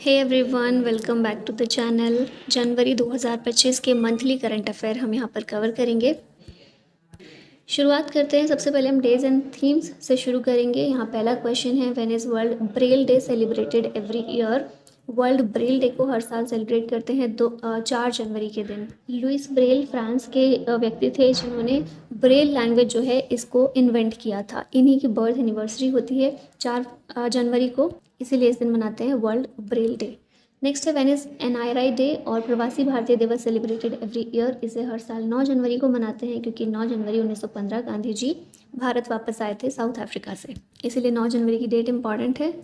Hey everyone, welcome back to the channel. जनवरी 2025 के monthly current affair हम यहाँ पर कवर करेंगे। शुरुआत करते हैं। सबसे पहले हम डेज एंड थीम्स से शुरू करेंगे। यहाँ पहला क्वेश्चन है, when is world Braille day celebrated every year. World Braille day को हर साल सेलिब्रेट करते हैं 4 जनवरी के दिन। लुइस ब्रेल फ्रांस के व्यक्ति थे जिन्होंने ब्रेल लैंग्वेज जो है इसको इन्वेंट किया था। इन्हीं की बर्थ एनिवर्सरी होती है 4 जनवरी को, इसीलिए इस दिन मनाते हैं वर्ल्ड ब्रेल डे। नेक्स्ट है, वेनिस एनआईआरआई डे और प्रवासी भारतीय दिवस सेलिब्रेटेड एवरी ईयर। इसे हर साल 9 जनवरी को मनाते हैं क्योंकि 9 जनवरी 1915 गांधी जी भारत वापस आए थे साउथ अफ्रीका से, इसीलिए 9 जनवरी की डेट इंपॉर्टेंट है।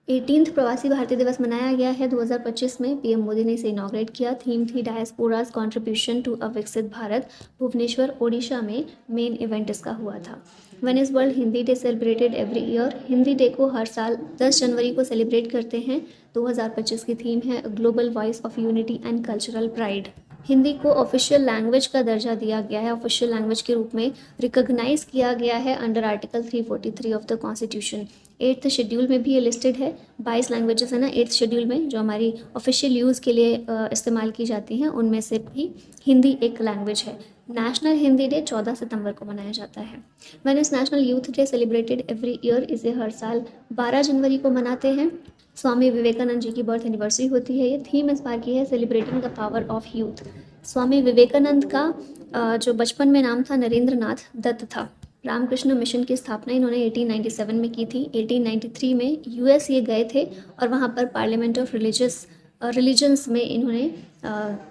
18th प्रवासी भारतीय दिवस मनाया गया है 2025 में। पीएम मोदी ने इसे इनॉग्रेट किया। थीम थी डायस्पोराज कंट्रीब्यूशन टू अ विकसित भारत। भुवनेश्वर ओडिशा में मेन इवेंट इसका हुआ था। When is world Hindi day celebrated every year. Hindi day को हर साल 10 जनवरी को सेलिब्रेट करते हैं। 2025 की थीम है global voice of unity and cultural pride. Hindi को ऑफिशियल लैंग्वेज का दर्जा दिया गया है, ऑफिशियल लैंग्वेज के रूप में रिकॉग्नाइज किया गया है under article 343 of the constitution. 8th schedule में भी ये लिस्टेड है। 22 लैंग्वेजेस है ना 8th शेड्यूल में, जो हमारी ऑफिशियल यूज़ के लिए इस्तेमाल की जाती हैं, उनमें से भी हिंदी एक लैंग्वेज है। नेशनल हिंदी डे 14 सितंबर को मनाया जाता है। When is national youth day celebrated every year. इसे हर साल 12 जनवरी को मनाते हैं। स्वामी विवेकानंद जी की बर्थ एनिवर्सरी होती है। ये थीम इस बार की है celebrating the power of youth. Swami Vivekananda का जो बचपन में नाम था नरेंद्र नाथ दत्त था। रामकृष्ण मिशन की स्थापना इन्होंने 1897 में की थी। 1893 में यूएस ये गए थे और वहाँ पर पार्लियामेंट ऑफ रिलीजन्स में इन्होंने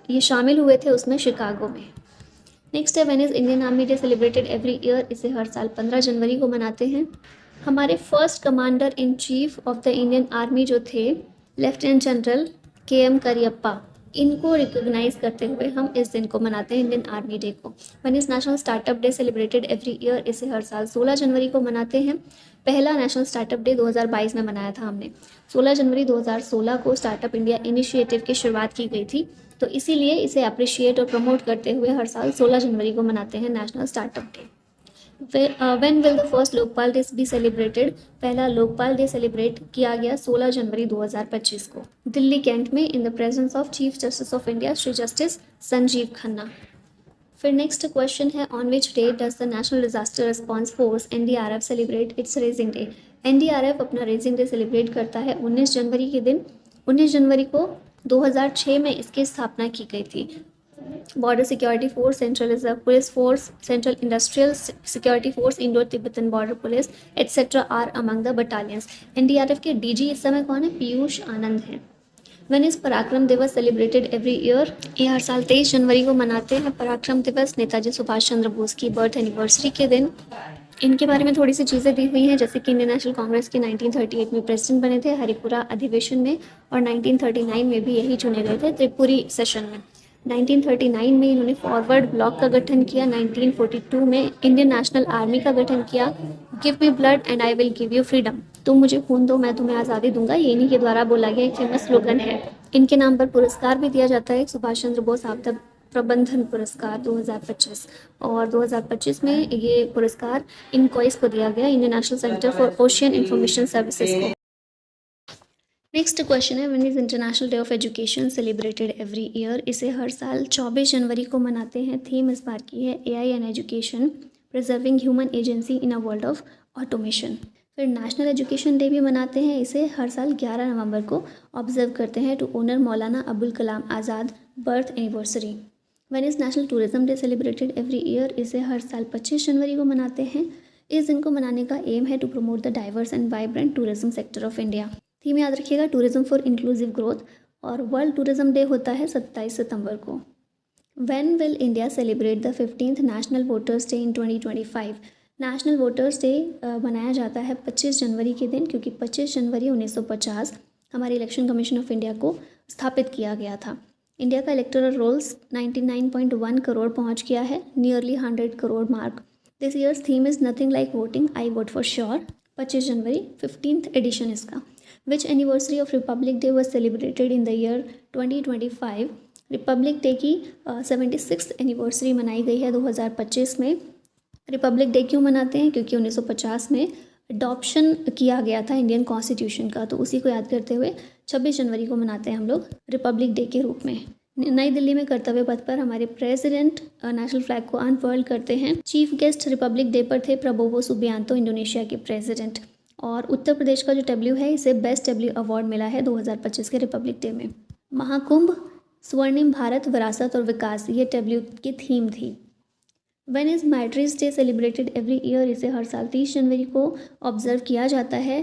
ये शामिल हुए थे, उसमें शिकागो में। नेक्स्ट है, when is Indian army day celebrated every year. इसे हर साल 15 जनवरी को मनाते हैं। हमारे first commander in chief of the Indian army जो थे लेफ्टिनेंट जनरल KM करियप्पा, इनको रिकॉग्नाइज करते हुए हम इस दिन को मनाते हैं, इंडियन आर्मी डे को। When is national startup day celebrated every year. इसे हर साल 16 जनवरी को मनाते हैं। पहला नेशनल स्टार्टअप डे 2022 में मनाया था हमने। 16 जनवरी 2016 को स्टार्टअप इंडिया इनिशिएटिव की शुरुआत की गई थी, तो इसीलिए इसे अप्रिशिएट और प्रमोट करते हुए हर साल 16 जनवरी को मनाते हैं national startup day. When will the first Lokpal day be celebrated. पहला लोकपाल डे सेलिब्रेट किया गया 16 जनवरी 2025 को दिल्ली कैंट में in the presence of chief justice of India Shri justice Sanjeev Khanna. फिर नेक्स्ट क्वेश्चन है, on which day does the national disaster response force NDRF celebrate it's raising day. NDRF अपना raising day celebrate करता है 19 जनवरी के दिन। 19 जनवरी को 2006 में इसकी स्थापना की गई थी। Border security force, central reserve police force, central industrial security force, Indo Tibetan border police etcetera are among the battalions. NDRF के DG इस समय कौन है? पीयूष आनंद हैं। व्हेन इज पराक्रम दिवस सेलिब्रेटेड एवरी ईयर। ये हर साल 23 जनवरी को मनाते हैं। पराक्रम दिवस नेताजी सुभाष चंद्र बोस की बर्थ एनिवर्सरी के दिन। इनके बारे में थोड़ी सी चीज़ें दी हुई हैं, जैसे कि इंडियन नेशनल कांग्रेस के 1938 में प्रेसिडेंट बने थे हरिपुरा अधिवेशन में, और 1939 में भी यही चुने गए थे त्रिपुरी सेशन में। 1939 में इन्होंने फॉरवर्ड ब्लॉक का गठन किया। 1942 में इंडियन नेशनल आर्मी का गठन किया। Give me blood and I will give you freedom. तुम मुझे खून दो, मैं तुम्हें आज़ादी दूंगा, ये इन्हीं के द्वारा बोला गया एक फेमस स्लोगन है। इनके नाम पर पुरस्कार भी दिया जाता है, सुभाष चंद्र बोस आपदा प्रबंधन पुरस्कार 2025, और 2025 में ये पुरस्कार इनकोइस को दिया गया, Indian national centre for ocean information services को। नेक्स्ट क्वेश्चन है, when is international day of education celebrated every year. इसे हर साल 24 जनवरी को मनाते हैं। थीम इस बार की है AI and education, preserving human agency in a world of automation. फिर नेशनल एजुकेशन डे भी मनाते हैं। इसे हर साल 11 नवंबर को ऑब्जर्व करते हैं to honour Maulana Abul Kalam Azad birth anniversary. When is national tourism day celebrated every year. इसे हर साल 25 जनवरी को मनाते हैं। इस दिन को मनाने का एम है to promote the diverse and vibrant tourism sector of India. Theme याद रखिएगा, टूरिज्म फॉर इंक्लूसिव ग्रोथ, और वर्ल्ड टूरिज्म डे होता है 27 सितंबर को। When will India celebrate the 15th national voters day in 2025। National voters day मनाया जाता है 25 जनवरी के दिन, क्योंकि 25 जनवरी 1950 हमारे इलेक्शन कमीशन ऑफ इंडिया को स्थापित किया गया था। इंडिया का इलेक्टोरल रोल्स 99.1 करोड़ पहुंच गया है, nearly 100 crore mark. This year's theme is nothing like voting, I vote for sure. 25 जनवरी 15th एडिशन इसका। Which anniversary of republic day was celebrated in the year 2025। Republic day की 76th एनिवर्सरी मनाई गई है 2025 में। रिपब्लिक डे क्यों मनाते हैं? क्योंकि 1950 में अडॉप्शन किया गया था इंडियन कॉन्स्टिट्यूशन का, तो उसी को याद करते हुए 26 जनवरी को मनाते हैं हम लोग रिपब्लिक डे के रूप में। नई दिल्ली में कर्तव्य पथ पर हमारे प्रेसिडेंट नेशनल फ्लैग को अनफर्ल करते हैं। चीफ गेस्ट रिपब्लिक डे पर थे प्रबोवो सुबियांतो, इंडोनेशिया के प्रेसिडेंट। और उत्तर प्रदेश का जो डब्ल्यू है, इसे बेस्ट डब्ल्यू अवार्ड मिला है 2025 के रिपब्लिक डे में। महाकुंभ, स्वर्णिम भारत, विरासत और विकास, ये डब्ल्यू की थीम थी। When is martyrs day celebrated every year, इसे हर साल 30 जनवरी को ऑब्जर्व किया जाता है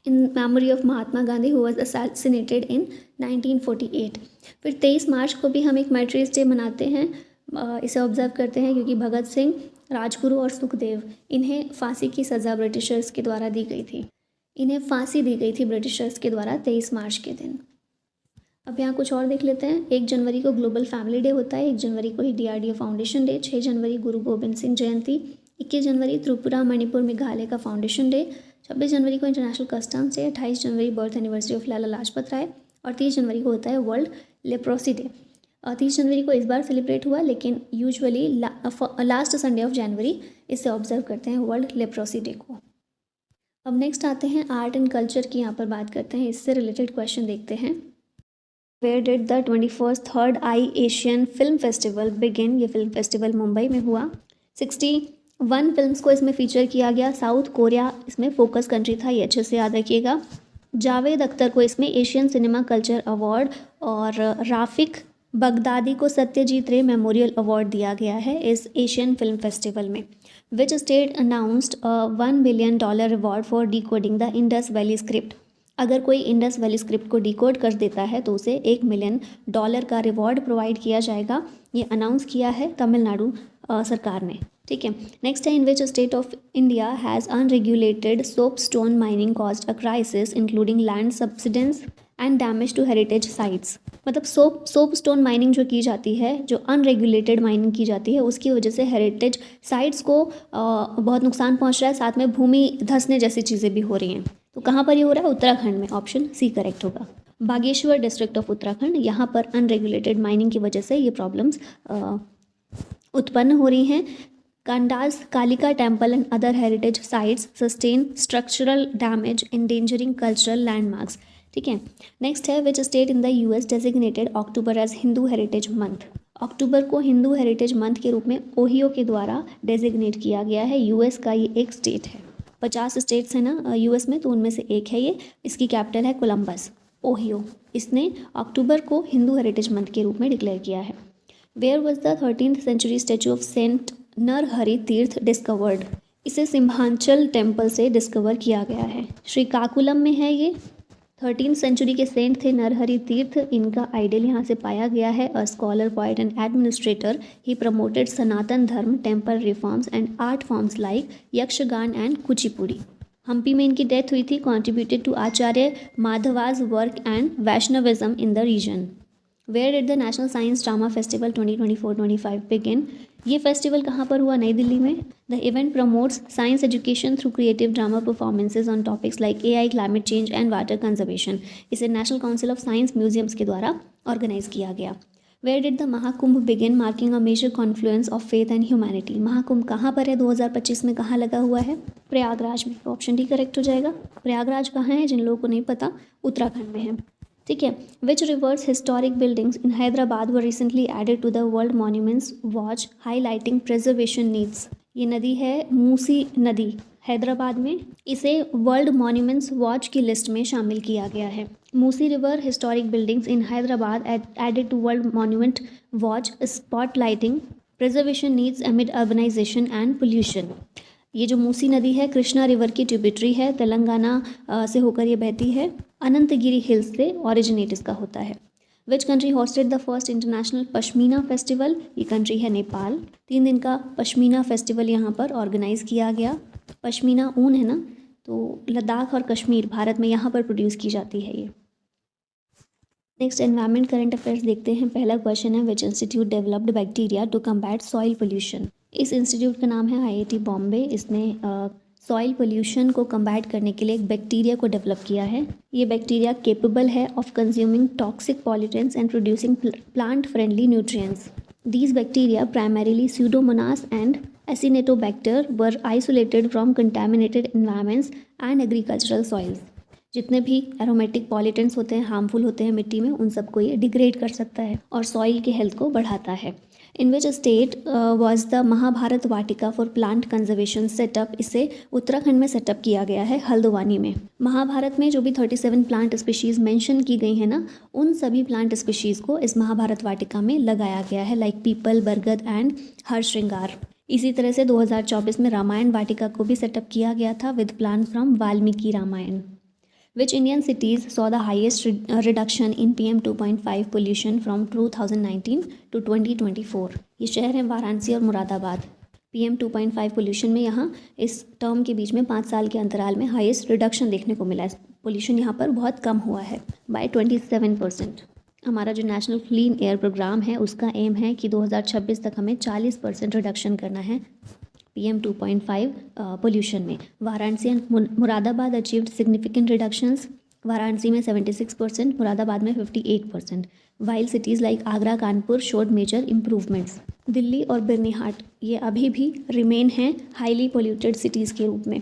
in memory of Mahatma Gandhi who was assassinated in 1948। फिर 23 मार्च को भी हम एक मैट्रीज डे मनाते हैं, इसे ऑब्जर्व करते हैं क्योंकि भगत सिंह, राजगुरु और सुखदेव, इन्हें फांसी की सज़ा ब्रिटिशर्स के द्वारा दी गई थी। इन्हें फांसी दी गई थी ब्रिटिशर्स के द्वारा 23 मार्च के दिन। अब यहाँ कुछ और देख लेते हैं। 1 जनवरी को ग्लोबल फैमिली डे होता है, 1 जनवरी को ही DRDO फाउंडेशन डे, 6 जनवरी गुरु गोबिंद सिंह जयंती, 21 जनवरी त्रिपुरा मणिपुर मेघालय का फाउंडेशन डे, 26 जनवरी को इंटरनेशनल कस्टम्स डे, 28 जनवरी birth anniversary of Lala Lajpat Rai और 30 जनवरी को होता है वर्ल्ड लेप्रोसी डे। 30 जनवरी को इस बार सेलिब्रेट हुआ, लेकिन usually last Sunday of January इसे ऑब्जर्व करते हैं वर्ल्ड लेप्रोसी डे को। अब नेक्स्ट आते हैं आर्ट एंड कल्चर की, यहाँ पर बात करते हैं, इससे रिलेटेड क्वेश्चन देखते हैं। Where did the 21st third I Asian film festival बिगिन, ये फिल्म फेस्टिवल मुंबई में हुआ। 61 फिल्म्स को इसमें फीचर किया गया। साउथ कोरिया इसमें फोकस कंट्री था, ये अच्छे से याद रखिएगा। जावेद अख्तर को इसमें एशियन सिनेमा कल्चर अवार्ड और राफिक बगदादी को सत्यजीत रे मेमोरियल अवार्ड दिया गया है इस एशियन फिल्म फेस्टिवल में। Which state announced $1 billion reward for decoding the Indus valley script. अगर कोई इंडस वैली स्क्रिप्ट को डिकोड कर देता है तो उसे $1 मिलियन का रिवॉर्ड प्रोवाइड किया जाएगा। ये अनाउंस किया है तमिलनाडु सरकार ने। ठीक है, नेक्स्ट है, in which state of India has unregulated soap stone mining caused a crisis including land subsidence and damage to heritage sites. मतलब सोप स्टोन माइनिंग जो की जाती है, जो अनरेगुलेटेड माइनिंग की जाती है, उसकी वजह से हेरिटेज साइट्स को बहुत नुकसान पहुंच रहा है, साथ में भूमि धंसने जैसी चीज़ें भी हो रही हैं। तो कहाँ पर ये हो रहा है? उत्तराखंड में, ऑप्शन सी करेक्ट होगा। बागेश्वर डिस्ट्रिक्ट ऑफ उत्तराखंड, यहाँ पर अनरेगुलेटेड माइनिंग की वजह से ये प्रॉब्लम्स उत्पन्न हो रही हैं। Kandas, Kalika temple and other heritage sites sustain structural damage, endangering cultural landmarks. ठीक है, नेक्स्ट है, which state in the US designated October as Hindu heritage month. अक्टूबर को हिंदू हेरिटेज मंथ के रूप में ओहियो के द्वारा डेजिग्नेट किया गया है। US का ये एक स्टेट है। 50 स्टेट्स हैं ना US में, तो उनमें से एक है ये। इसकी कैपिटल है कोलंबस, ओहियो। इसने अक्टूबर को हिंदू हेरिटेज मंथ के रूप में डिक्लेयर किया है। Where was the 13th century statue of saint Narahari Tirth discovered. इसे सिम्हांचल टेम्पल से डिस्कवर किया गया है। श्रीकाकुलम में है ये। 13th सेंचुरी के सेंट थे नरहरि तीर्थ, इनका आइडल यहाँ से पाया गया है। A scholar, poet and administrator, he promoted Sanatan Dharma, temple reforms and art forms like Yakshagana and Kuchipudi. Hampi में इनकी डेथ हुई थी। Contributed to Acharya Madhva's work and Vaishnavism in the region. Where did the national science drama festival 2024-25 begin. ये फेस्टिवल कहाँ पर हुआ? नई दिल्ली में। The event promotes science education through creative drama performances on topics like AI, climate change and water conservation. इसे national council of science museums के द्वारा organise किया गया। Where did the Mahakumbh begin, marking a major confluence of faith and humanity. Mahakumbh कहाँ पर है 2025 में, कहाँ लगा हुआ है? प्रयागराज में। ऑप्शन डी करेक्ट हो जाएगा। प्रयागराज कहाँ है? जिन लोगों को नहीं पता, उत्तराखंड में है। ठीक है, which river's historic buildings in Hyderabad were recently added to the world monuments watch highlighting preservation needs. ये नदी है मूसी नदी, हैदराबाद में। इसे वर्ल्ड मॉन्यूमेंट्स वॉच की लिस्ट में शामिल किया गया है। Musi river historic buildings in Hyderabad added to world monument watch spotlighting preservation needs amid urbanisation and pollution. ये जो मूसी नदी है कृष्णा रिवर की ट्रिब्यूटरी है, तेलंगाना से होकर ये बहती है। अनंतगिरी हिल्स से ऑरिजिनेट इसका होता है। Which country hosted the first international pashmina festival. ये कंट्री है नेपाल। 3 दिन का पश्मीना फेस्टिवल यहाँ पर ऑर्गेनाइज किया गया। पश्मीना ऊन है ना, तो लद्दाख और कश्मीर भारत में यहाँ पर प्रोड्यूस की जाती है ये। नेक्स्ट एनवायरमेंट करंट अफेयर्स देखते हैं। पहला क्वेश्चन है, which institute developed bacteria to combat soil pollution. इस इंस्टीट्यूट का नाम है IIT बॉम्बे। इसने सॉइल पोल्यूशन को कम्बैट करने के लिए एक बैक्टीरिया को डेवलप किया है। ये बैक्टीरिया केपेबल है of consuming toxic pollutants and producing plant friendly nutrients. These bacteria primarily Pseudomonas and Acinetobacter were isolated from contaminated environments and agricultural soils. जितने भी एरोमेटिक पॉल्यूटेंट्स होते हैं, हार्मफुल होते हैं मिट्टी में, उन सबको ये डिग्रेड कर सकता है और सॉइल के हेल्थ को बढ़ाता है। In which state was the Mahabharata Vatika for plant conservation set up. इसे उत्तराखंड में सेटअप किया गया है, हल्द्वानी में। महाभारत में जो भी 37 प्लांट स्पीशीज़ मेंशन की गई हैं ना, उन सभी प्लांट स्पीशीज़ को इस महाभारत वाटिका में लगाया गया है, लाइक पीपल, बरगद एंड हरश्रृंगार। इसी तरह से 2024 में रामायण वाटिका को भी सेटअप किया गया था with plant from Valmiki Ramayan. Which Indian cities saw the highest reduction in PM 2.5 pollution from 2019 to 2024? ये शहर हैं वाराणसी और मुरादाबाद। PM 2.5 पोल्यूशन में यहाँ इस टर्म के बीच में 5 साल के अंतराल में हाईएस्ट रिडक्शन देखने को मिला है। पोल्यूशन यहाँ पर बहुत कम हुआ है बाय 27%। हमारा जो नेशनल क्लीन एयर प्रोग्राम है उसका एम है कि 2026 तक हमें 40% रिडक्शन करना है PM 2.5 पोल्यूशन में। Varanasi and Moradabad achieved significant reductions. Varanasi में 76%, मुरादाबाद में 58%, while cities like Agra, Kanpur showed major improvements. Delhi और बिरनीहाट ये अभी भी रिमेन हैं हाईली पोल्यूटेड सिटीज़ के रूप में।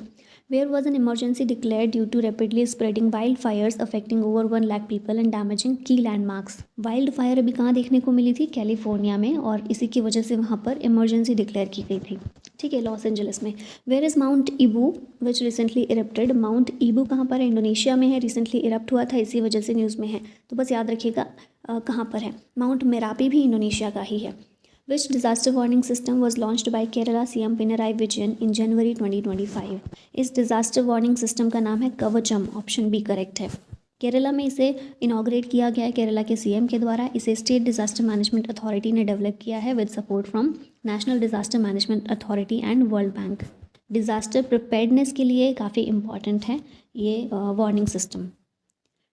Where was an emergency declared due to rapidly spreading wildfires affecting over 1 lakh people and damaging key landmarks? Wild fire अभी कहाँ देखने को मिली थी? कैलिफोर्निया में, और इसी की वजह से वहाँ पर इमरजेंसी डिक्लेयर की गई थी। ठीक है, लॉस एंजलिस में। Where is Mount Ibu which recently erupted? Mount Ibu कहाँ पर है? इंडोनेशिया में है, रिसेंटली इरप्ट हुआ था, इसी वजह से न्यूज़ में है, तो बस याद रखिएगा कहाँ पर है। माउंट मेरापी भी इंडोनेशिया का ही है। Which disaster warning system was launched by Kerala CM Pinarayi Vijayan in January 2025? इस disaster warning system का नाम है कवचम, ऑप्शन बी करेक्ट है। केरला में इसे इनॉग्रेट किया गया है केरला के सीएम के द्वारा। इसे स्टेट डिजास्टर मैनेजमेंट अथॉरिटी ने डेवलप किया है with support from national disaster management authority and world bank. Disaster preparedness के लिए काफ़ी इंपॉर्टेंट है ये warning system.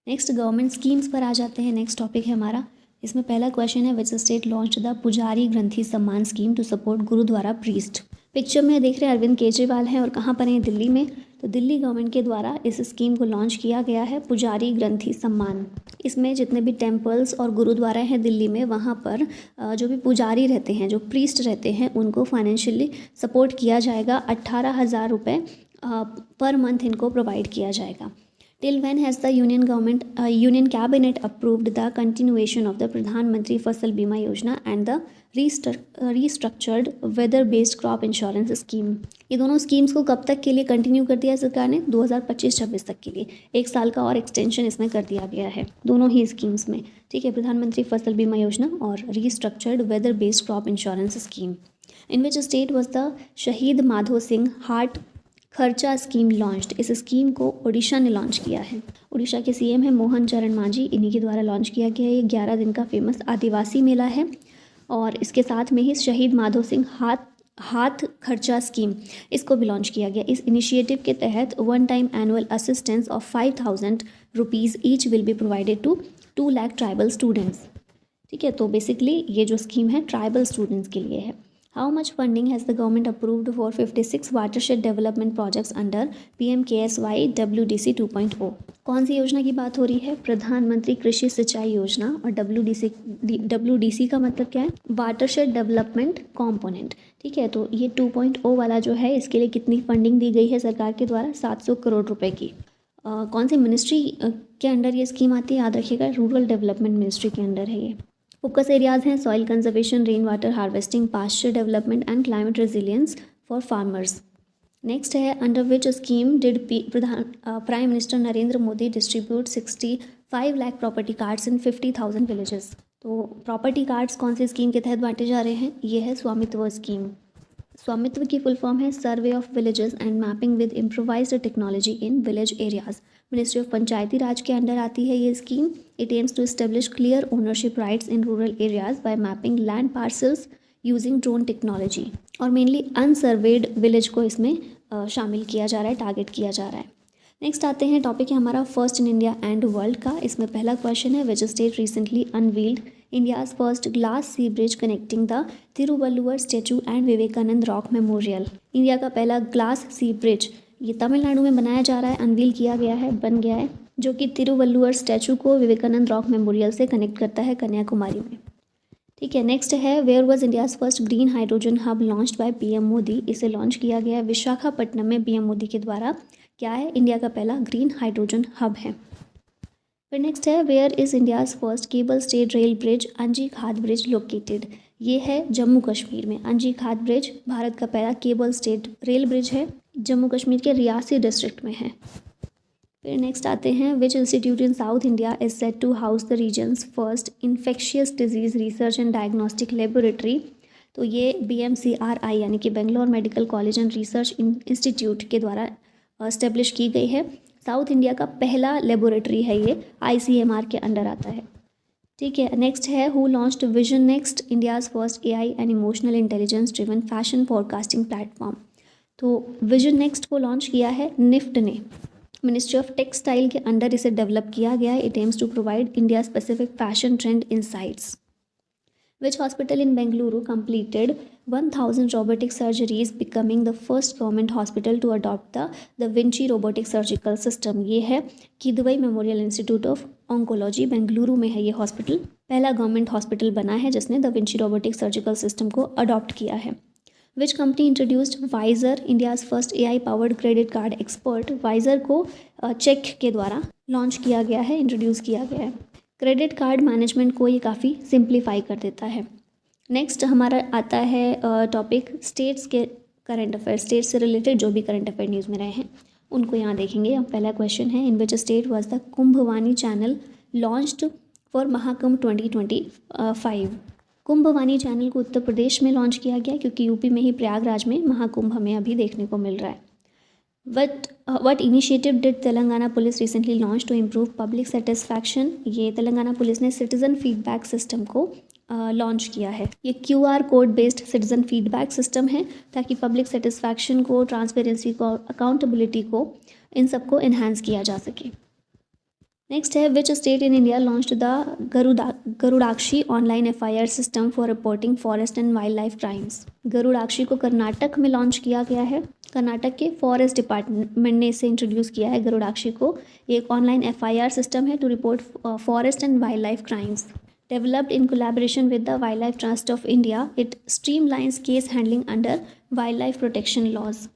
Next government schemes पर आ जाते हैं। नेक्स्ट टॉपिक है हमारा, इसमें पहला क्वेश्चन है which state launch the Pujari Granthi Samman scheme to support gurdwara priest. Picture में देख रहे हैं अरविंद केजरीवाल हैं और कहाँ पर हैं? दिल्ली में। तो दिल्ली गवर्नमेंट के द्वारा इस स्कीम को लॉन्च किया गया है, पुजारी ग्रंथी सम्मान। इसमें जितने भी टेम्पल्स और गुरुद्वारा हैं दिल्ली में, वहाँ पर जो भी पुजारी रहते हैं, जो प्रीस्ट रहते हैं, उनको फाइनेंशियली सपोर्ट किया जाएगा। 18,000 रुपये पर मंथ इनको प्रोवाइड किया जाएगा। Till when has the Union Cabinet approved the continuation of the Pradhan Mantri Fasal Bima Yojana and the restructured weather-based crop insurance scheme? ये दोनों स्कीम्स को कब तक के लिए कंटिन्यू कर दिया है सरकार ने? 2025-26 तक के लिए 1 साल का और एक्सटेंशन इसमें कर दिया गया है दोनों ही स्कीम्स में। ठीक है, प्रधानमंत्री फसल बीमा योजना और restructured weather based crop insurance scheme. In which state was the Shaheed Madho Singh Haat Kharcha scheme launched? इस स्कीम को उड़ीसा ने लॉन्च किया है। उड़ीसा के सीएम है मोहन चरण मांझी, इन्हीं के द्वारा लॉन्च किया गया है। ये 11 दिन का फेमस आदिवासी मेला है और इसके साथ में ही शहीद माधो सिंह हाथ खर्चा स्कीम, इसको भी लॉन्च किया गया। इस इनिशिएटिव के तहत 1 time annual assistance of 5,000 rupees each will be provided to 2 lakh tribal students. ठीक है, तो बेसिकली ये जो स्कीम है ट्राइबल स्टूडेंट्स के लिए है। How much funding has the government approved for 56 watershed development projects under PMKSY WDC 2.0? कौन सी योजना की बात हो रही है? प्रधानमंत्री कृषि सिंचाई योजना। और WDC का मतलब क्या है? Watershed development component. ठीक है, तो ये 2.0 वाला जो है, इसके लिए कितनी फंडिंग दी गई है सरकार के द्वारा? 700 करोड़ रुपए की। कौन सी मिनिस्ट्री के अंडर ये स्कीम आती है? याद रखिएगा, रूरल डेवलपमेंट मिनिस्ट्री के अंडर है ये। फोकस एरियाज हैं soil conservation, rain water harvesting, pasture development and climate resilience for farmers. Next है under which scheme did prime minister Narendra Modi distribute 65 lakh property cards in 50,000 villages. तो प्रॉपर्टी कार्ड्स कौन सी scheme के तहत बांटे जा रहे हैं? ये है स्वामित्व स्कीम। स्वामित्व की फुल फॉर्म है survey of villages and mapping with improvised technology in village areas. Ministry of Panchayati Raj के अंडर आती है ये scheme. It aims to establish clear ownership rights in rural areas by mapping land parcels using drone technology. और mainly unsurveyed village को इसमें शामिल किया जा रहा है, टारगेट किया जा रहा है। नेक्स्ट आते हैं, टॉपिक है हमारा first in India and world का। इसमें पहला क्वेश्चन है which state recently unveiled India's first glass sea bridge connecting the Thiruvalluvar statue and Vivekananda rock memorial. India का पहला ग्लास सी ब्रिज ये तमिलनाडु में बनाया जा रहा है, अनवील किया गया है, बन गया है, जो कि तिरुवल्लुवर स्टैचू को विवेकानंद रॉक मेमोरियल से कनेक्ट करता है कन्याकुमारी में। ठीक है, नेक्स्ट है where was India's first green hydrogen hub launched by PM Modi. इसे लॉन्च किया गया है विशाखापट्टनम में पीएम मोदी के द्वारा। क्या है? इंडिया का पहला ग्रीन हाइड्रोजन हब है। फिर नेक्स्ट है where is India's first cable stayed rail bridge Anji Khad bridge located. ये है जम्मू कश्मीर में। अंजी खाद ब्रिज भारत का पहला केबल स्टेड रेल ब्रिज है, जम्मू कश्मीर के रियासी डिस्ट्रिक्ट में है। फिर नेक्स्ट आते हैं which institute in south India is set to house the region's first infectious disease research and diagnostic laboratory. तो ये BMCRI यानी कि Bangalore medical college and research institute के द्वारा इस्टेब्लिश की गई है। साउथ इंडिया का पहला लेबोरेटरी है ये, ICMR के अंडर आता है। ठीक है, नेक्स्ट है who launched vision next India's first AI and emotional intelligence driven fashion forecasting platform. तो विजन नेक्स्ट को लॉन्च किया है निफ्ट ने। मिनिस्ट्री ऑफ टेक्सटाइल के अंडर इसे डेवलप किया गया है। It aims to provide India specific fashion trend insights. Which hospital in Bengaluru completed 1000 robotic surgeries, becoming the first government hospital to adopt the Da Vinci robotic surgical system? ये है Kidwai memorial institute of oncology, Bengaluru में है ये hospital. पहला government hospital बना है जिसने da Vinci robotic surgical system को अडॉप्ट किया है। Which company introduced Wiser, India's first AI powered credit card expert. Wiser को चेक के द्वारा लॉन्च किया गया है, इंट्रोड्यूस किया गया है। क्रेडिट कार्ड मैनेजमेंट को ये काफ़ी सिंप्लीफाई कर देता है। नेक्स्ट हमारा आता है टॉपिक स्टेट्स के करंट अफेयर। स्टेट से रिलेटेड जो भी करंट अफेयर न्यूज़ में रहे हैं उनको यहाँ देखेंगे। अब पहला क्वेश्चन है in which state was the Kumbhvani channel launched for Mahakumbh 2025। Kumbhvani channel को उत्तर प्रदेश में लॉन्च किया गया क्योंकि यूपी में ही प्रयागराज में महाकुंभ हमें अभी देखने को मिल रहा है। What initiative did Telangana police recently launch to improve public satisfaction? ये तेलंगाना पुलिस ने सिटीज़न फीडबैक सिस्टम को लॉन्च किया है। ये QR code based citizen feedback system है ताकि पब्लिक सेटिस्फैक्शन को, ट्रांसपेरेंसी को, अकाउंटेबिलिटी को, इन सब को इन्हांस किया जा सके। नेक्स्ट है which state in India launched the Garudakshi online FIR system for reporting forest and wildlife crimes. Garudakshi को कर्नाटक में लॉन्च किया गया है। कर्नाटक के फॉरेस्ट डिपार्टमेंट ने इसे इंट्रोड्यूस किया है गरुड़ाक्षी को। एक ऑनलाइन FIR सिस्टम है to report forest and wildlife crimes. Developed in collaboration with the wildlife trust of India, it streamlines case handling under wildlife protection laws.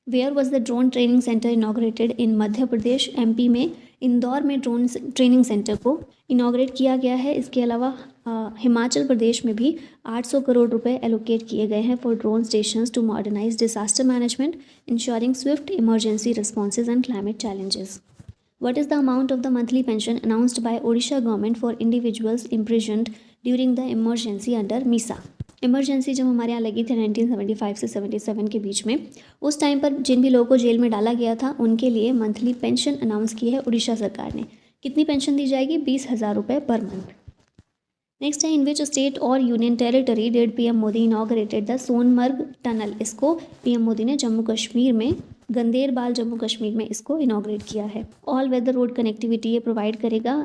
Where was the drone training centre inaugurated in Madhya Pradesh. MP में इंदौर में drone training centre को inaugurate किया गया है। इसके अलावा हिमाचल प्रदेश में भी 800 करोड़ रुपए एलोकेट किए गए हैं for drone stations to modernise disaster management, ensuring swift emergency responses and climate challenges. What is the amount of the monthly pension announced by Odisha government for individuals imprisoned during the emergency under MISA? Emergency जब हमारे यहाँ लगी थी 1975 से 77 के बीच में, उस टाइम पर जिन भी लोगों को जेल में डाला गया था उनके लिए मंथली पेंशन अनाउंस की है उड़ीसा सरकार ने। कितनी पेंशन दी जाएगी? 20,000 रुपये पर मंथ। नेक्स्ट है in which state or union territory did PM Modi inaugurated the Sonamarg tunnel. इसको PM मोदी ने जम्मू कश्मीर में, गंदेरबाल जम्मू कश्मीर में इसको इनाग्रेट किया है। ऑल वेदर रोड कनेक्टिविटी ये प्रोवाइड करेगा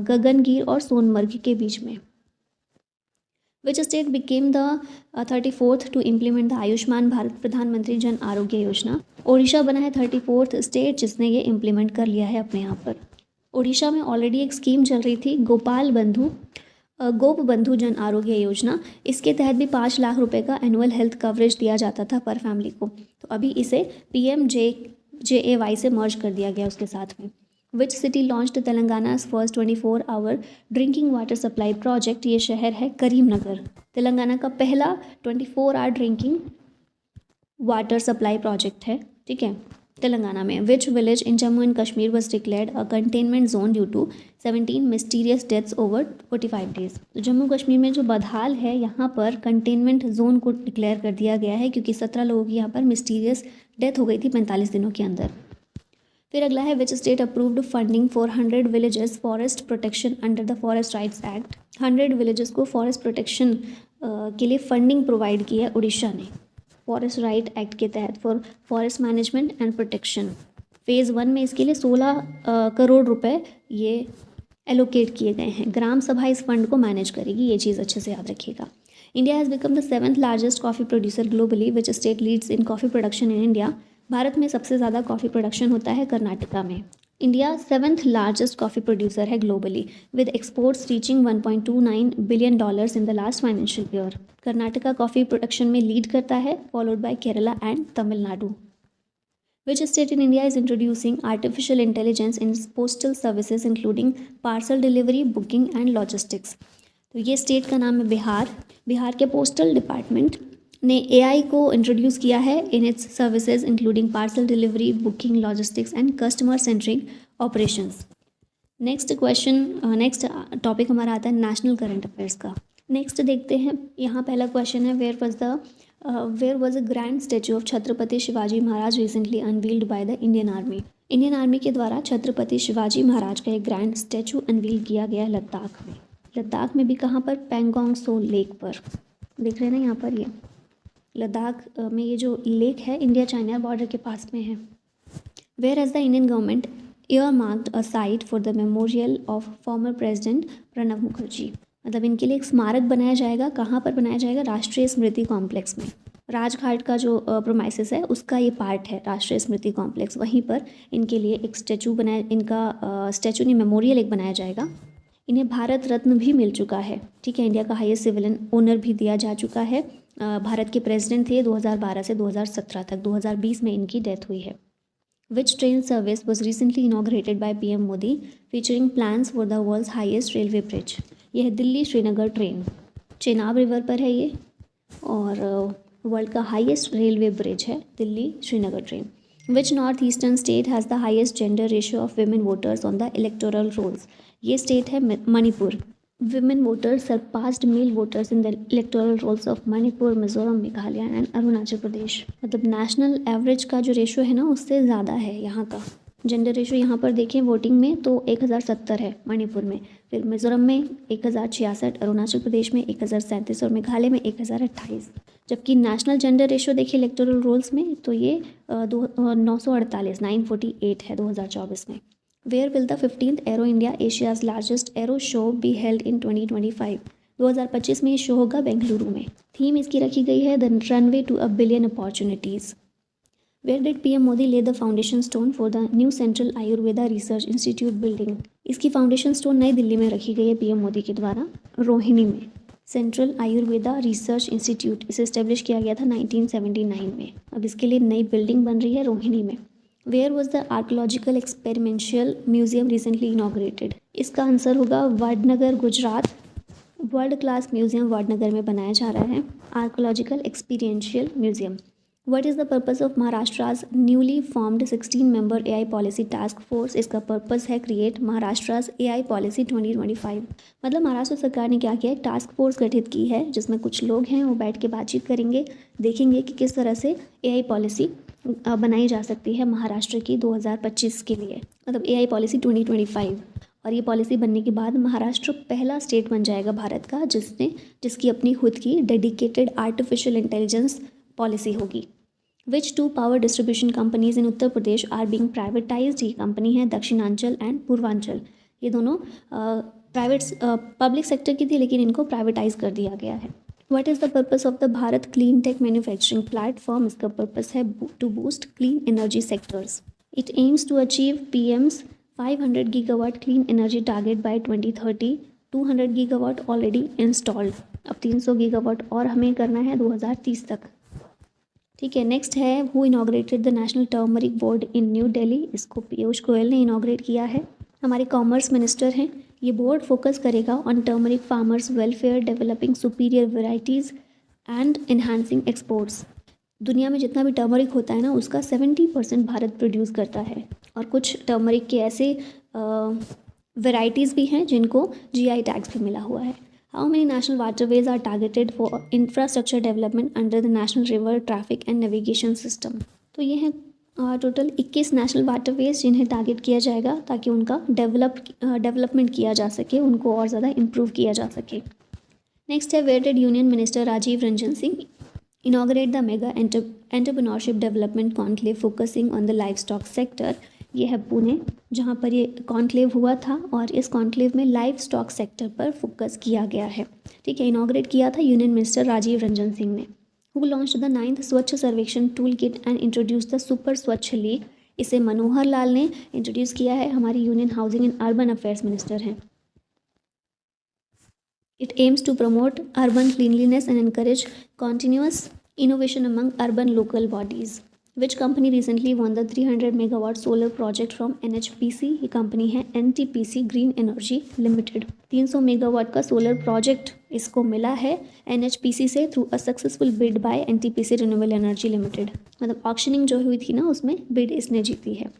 गगनगीर और सोनमर्ग के बीच में। Which state became the 34th to implement the Ayushman Bharat Pradhan Mantri Jan Arogya Yojana. Odisha बना है 34th स्टेट जिसने ये इम्प्लीमेंट कर लिया है अपने यहाँ पर। ओडिशा में ऑलरेडी एक स्कीम चल रही थी गोप बंधु जन आरोग्य योजना। इसके तहत भी 5 लाख रुपए का एनुअल हेल्थ कवरेज दिया जाता था पर फैमिली को। तो अभी इसे PMJAY से मर्ज कर दिया गया उसके साथ में। Which city launched Telangana's first 24 hour drinking water supply project. ये शहर है करीमनगर। तेलंगाना का पहला 24 hour drinking water supply project है, ठीक है, तेलंगाना में। Which village in Jammu and Kashmir was declared a containment zone due to 17 mysterious deaths over 45 days. तो जम्मू कश्मीर में जो बदहाल है यहाँ पर कंटेनमेंट जोन को डिक्लेयर कर दिया गया है क्योंकि 17 लोगों की यहाँ पर मिस्टीरियस डेथ हो गई थी 45 दिनों के अंदर। फिर अगला है which state approved funding for 100 villages forest protection under the forest rights act. 100 villages को फॉरेस्ट प्रोटेक्शन के लिए फंडिंग प्रोवाइड की है उड़ीसा ने फॉरेस्ट राइट एक्ट के तहत for forest management and protection. Phase 1 में इसके लिए 16 करोड़ रुपए ये एलोकेट किए गए हैं। ग्राम सभा इस फंड को मैनेज करेगी, ये चीज़ अच्छे से याद रखिएगा। India has become the 7th largest coffee producer globally. Which state leads in coffee production in India. Bharat में सबसे ज़्यादा कॉफ़ी प्रोडक्शन होता है कर्नाटका में। India seventh largest coffee producer है globally with exports reaching $1.29 billion in the last financial year. Karnataka coffee production में lead करता है, followed by Kerala and Tamil Nadu. Which state in India is introducing artificial intelligence in postal services including parcel delivery, booking and logistics? तो ये state का नाम है बिहार। बिहार के postal department ने एआई को इंट्रोड्यूस किया है in its services including parcel delivery, booking, logistics and customer centric operations. Next question, next topic हमारा आता है नेशनल करंट अफेयर्स का। नेक्स्ट देखते हैं, यहाँ पहला क्वेश्चन है where was a grand statue of Chhatrapati Shivaji Maharaj recently unveiled by the Indian army? Indian army के द्वारा छत्रपति शिवाजी महाराज का एक ग्रैंड स्टैचू अनवील किया गया लद्दाख में। लद्दाख में भी कहाँ पर? पैंगोंग सो लेक पर। देख रहे हैं ना यहाँ पर, ये लद्दाख में ये जो लेक है इंडिया चाइना बॉर्डर के पास में है। Where has the Indian government earmarked a site for the memorial of former president Pranab Mukherjee? मतलब इनके लिए एक स्मारक बनाया जाएगा। कहाँ पर बनाया जाएगा? राष्ट्रीय स्मृति कॉम्प्लेक्स में। राजघाट का जो प्रोमाइसिस है उसका ये पार्ट है राष्ट्रीय स्मृति कॉम्प्लेक्स, वहीं पर इनके लिए एक स्टैचू बनाया, इनका स्टैचू नहीं मेमोरियल एक बनाया जाएगा। इन्हें भारत रत्न भी मिल चुका है, ठीक है। इंडिया का हाईएस्ट सिविलियन ऑनर भी दिया जा चुका है। भारत के प्रेसिडेंट थे 2012 से 2017 तक। 2020 में इनकी डेथ हुई है। Which train service was recently inaugurated by PM Modi featuring plans for the world's highest railway bridge? यह है दिल्ली श्रीनगर ट्रेन, चेनाब रिवर पर है ये, और वर्ल्ड का हाईएस्ट रेलवे ब्रिज है Delhi Srinagar train. Which north eastern state has the highest gender ratio of women voters on the electoral rolls? ये state है Manipur. Women voters surpassed male voters in the electoral rolls of Manipur, Mizoram, Meghalaya and Arunachal Pradesh. मतलब national average का जो ratio है ना उससे ज़्यादा है यहाँ का जेंडर रेशो। यहाँ पर देखें वोटिंग में तो 1070 है मणिपुर में, फिर मिजोरम में 1066, अरुणाचल प्रदेश में 1037 और मेघालय में 1028। जबकि नेशनल जेंडर रेशो देखिए इलेक्टोरल रोल्स में तो ये 948 है 2024 में। Where will the 15th Aero India Asia's largest aero show be held in 2025? 2025 में ये शो होगा बेंगलुरु में। थीम इसकी रखी गई है the runway to a billion opportunities. Where did PM Modi lay the foundation stone for the new Central Ayurveda Research Institute building? इसकी foundation stone नई दिल्ली में रखी गई है PM मोदी के द्वारा, रोहिणी में। सेंट्रल आयुर्वेदा रिसर्च इंस्टीट्यूट इसे इस्टेब्लिश किया गया था 1979 में। अब इसके लिए नई बिल्डिंग बन रही है रोहिणी में। Where was the archaeological experiential museum recently inaugurated? इसका आंसर होगा Vadnagar, Gujarat. World class museum Vadnagar में बनाया जा रहा है, archaeological experiential museum. What is the purpose of Maharashtra's newly formed 16 member AI policy task force? इसका पर्पस है क्रिएट महाराष्ट्राज AI पॉलिसी 2025। मतलब महाराष्ट्र सरकार ने क्या किया, एक टास्क फोर्स गठित की है जिसमें कुछ लोग हैं वो बैठ के बातचीत करेंगे, देखेंगे कि किस तरह से AI पॉलिसी बनाई जा सकती है महाराष्ट्र की 2025 के लिए, मतलब AI पॉलिसी 2025। और ये पॉलिसी बनने के बाद महाराष्ट्र पहला स्टेट बन जाएगा भारत का जिसकी अपनी खुद की डेडिकेटेड आर्टिफिशियल इंटेलिजेंस पॉलिसी होगी। Which 2 power distribution companies in Uttar Pradesh are being privatised? ये कंपनी है दक्षिणांचल एंड पूर्वांचल। ये दोनों पब्लिक सेक्टर की थी लेकिन इनको प्राइवेटाइज कर दिया गया है। What is the purpose of the Bharat Clean Tech Manufacturing Platform? इसका पर्पस है to boost clean energy sectors. It aims to achieve PM's 500 gigawatt clean energy target by 2030. 200 gigawatt already installed. अब 300 gigawatt और हमें करना है 2030 तक। ठीक है, नेक्स्ट है who inaugurated the national turmeric board in New Delhi? इसको पीयूष गोयल ने इनाग्रेट किया है, हमारे कॉमर्स मिनिस्टर हैं। ये बोर्ड फोकस करेगा on turmeric farmers welfare, developing superior varieties and enhancing exports. दुनिया में जितना भी टर्मरिक होता है ना उसका 70% भारत प्रोड्यूस करता है, और कुछ टर्मरिक के ऐसे वेराइटीज़ भी हैं जिनको GI टैग्स भी मिला हुआ है। How many national waterways are targeted for infrastructure development under the national river traffic and navigation system? तो ये हैं टोटल 21 नेशनल वाटरवेज जिन्हें टारगेट किया जाएगा ताकि उनका डेवलपमेंट किया जा सके, उनको और ज़्यादा इम्प्रूव किया जा सके। नेक्स्ट है where did union minister Rajiv Ranjan Singh inaugurate the mega entrepreneurship development conclave focusing on the livestock sector? ये है पुणे जहाँ पर ये कॉन्क्लेव हुआ था, और इस कॉन्क्लेव में लाइफ स्टॉक सेक्टर पर फोकस किया गया है। ठीक है, इनाग्रेट किया था यूनियन मिनिस्टर राजीव रंजन सिंह ने। Who launched the 9th स्वच्छ सर्वेक्षण tool kit and introduce the super स्वच्छ लीग? इसे मनोहर लाल ने इंट्रोड्यूस किया है, हमारी union housing and urban affairs minister हैं। It aims to promote urban cleanliness and encourage continuous innovation among urban local bodies. Which company recently won the 300 megawatt solar project from NHPC? ये company है NTPC Green Energy Limited। 300 megawatt का solar project इसको मिला है NHPC से through a successful bid by NTPC Renewable Energy Limited। मतलब auctioning जो हुई थी ना, उसमें बिड इसने जीती है।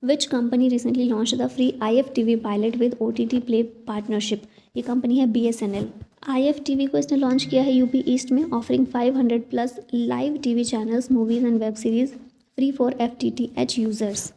Which company recently launched the free IFTV pilot with OTT Play partnership? ये कंपनी है BSNL। IFTV को इसने लॉन्च किया है यूपी ईस्ट में, offering 500 plus live TV channels, movies and web series free for FTTH users.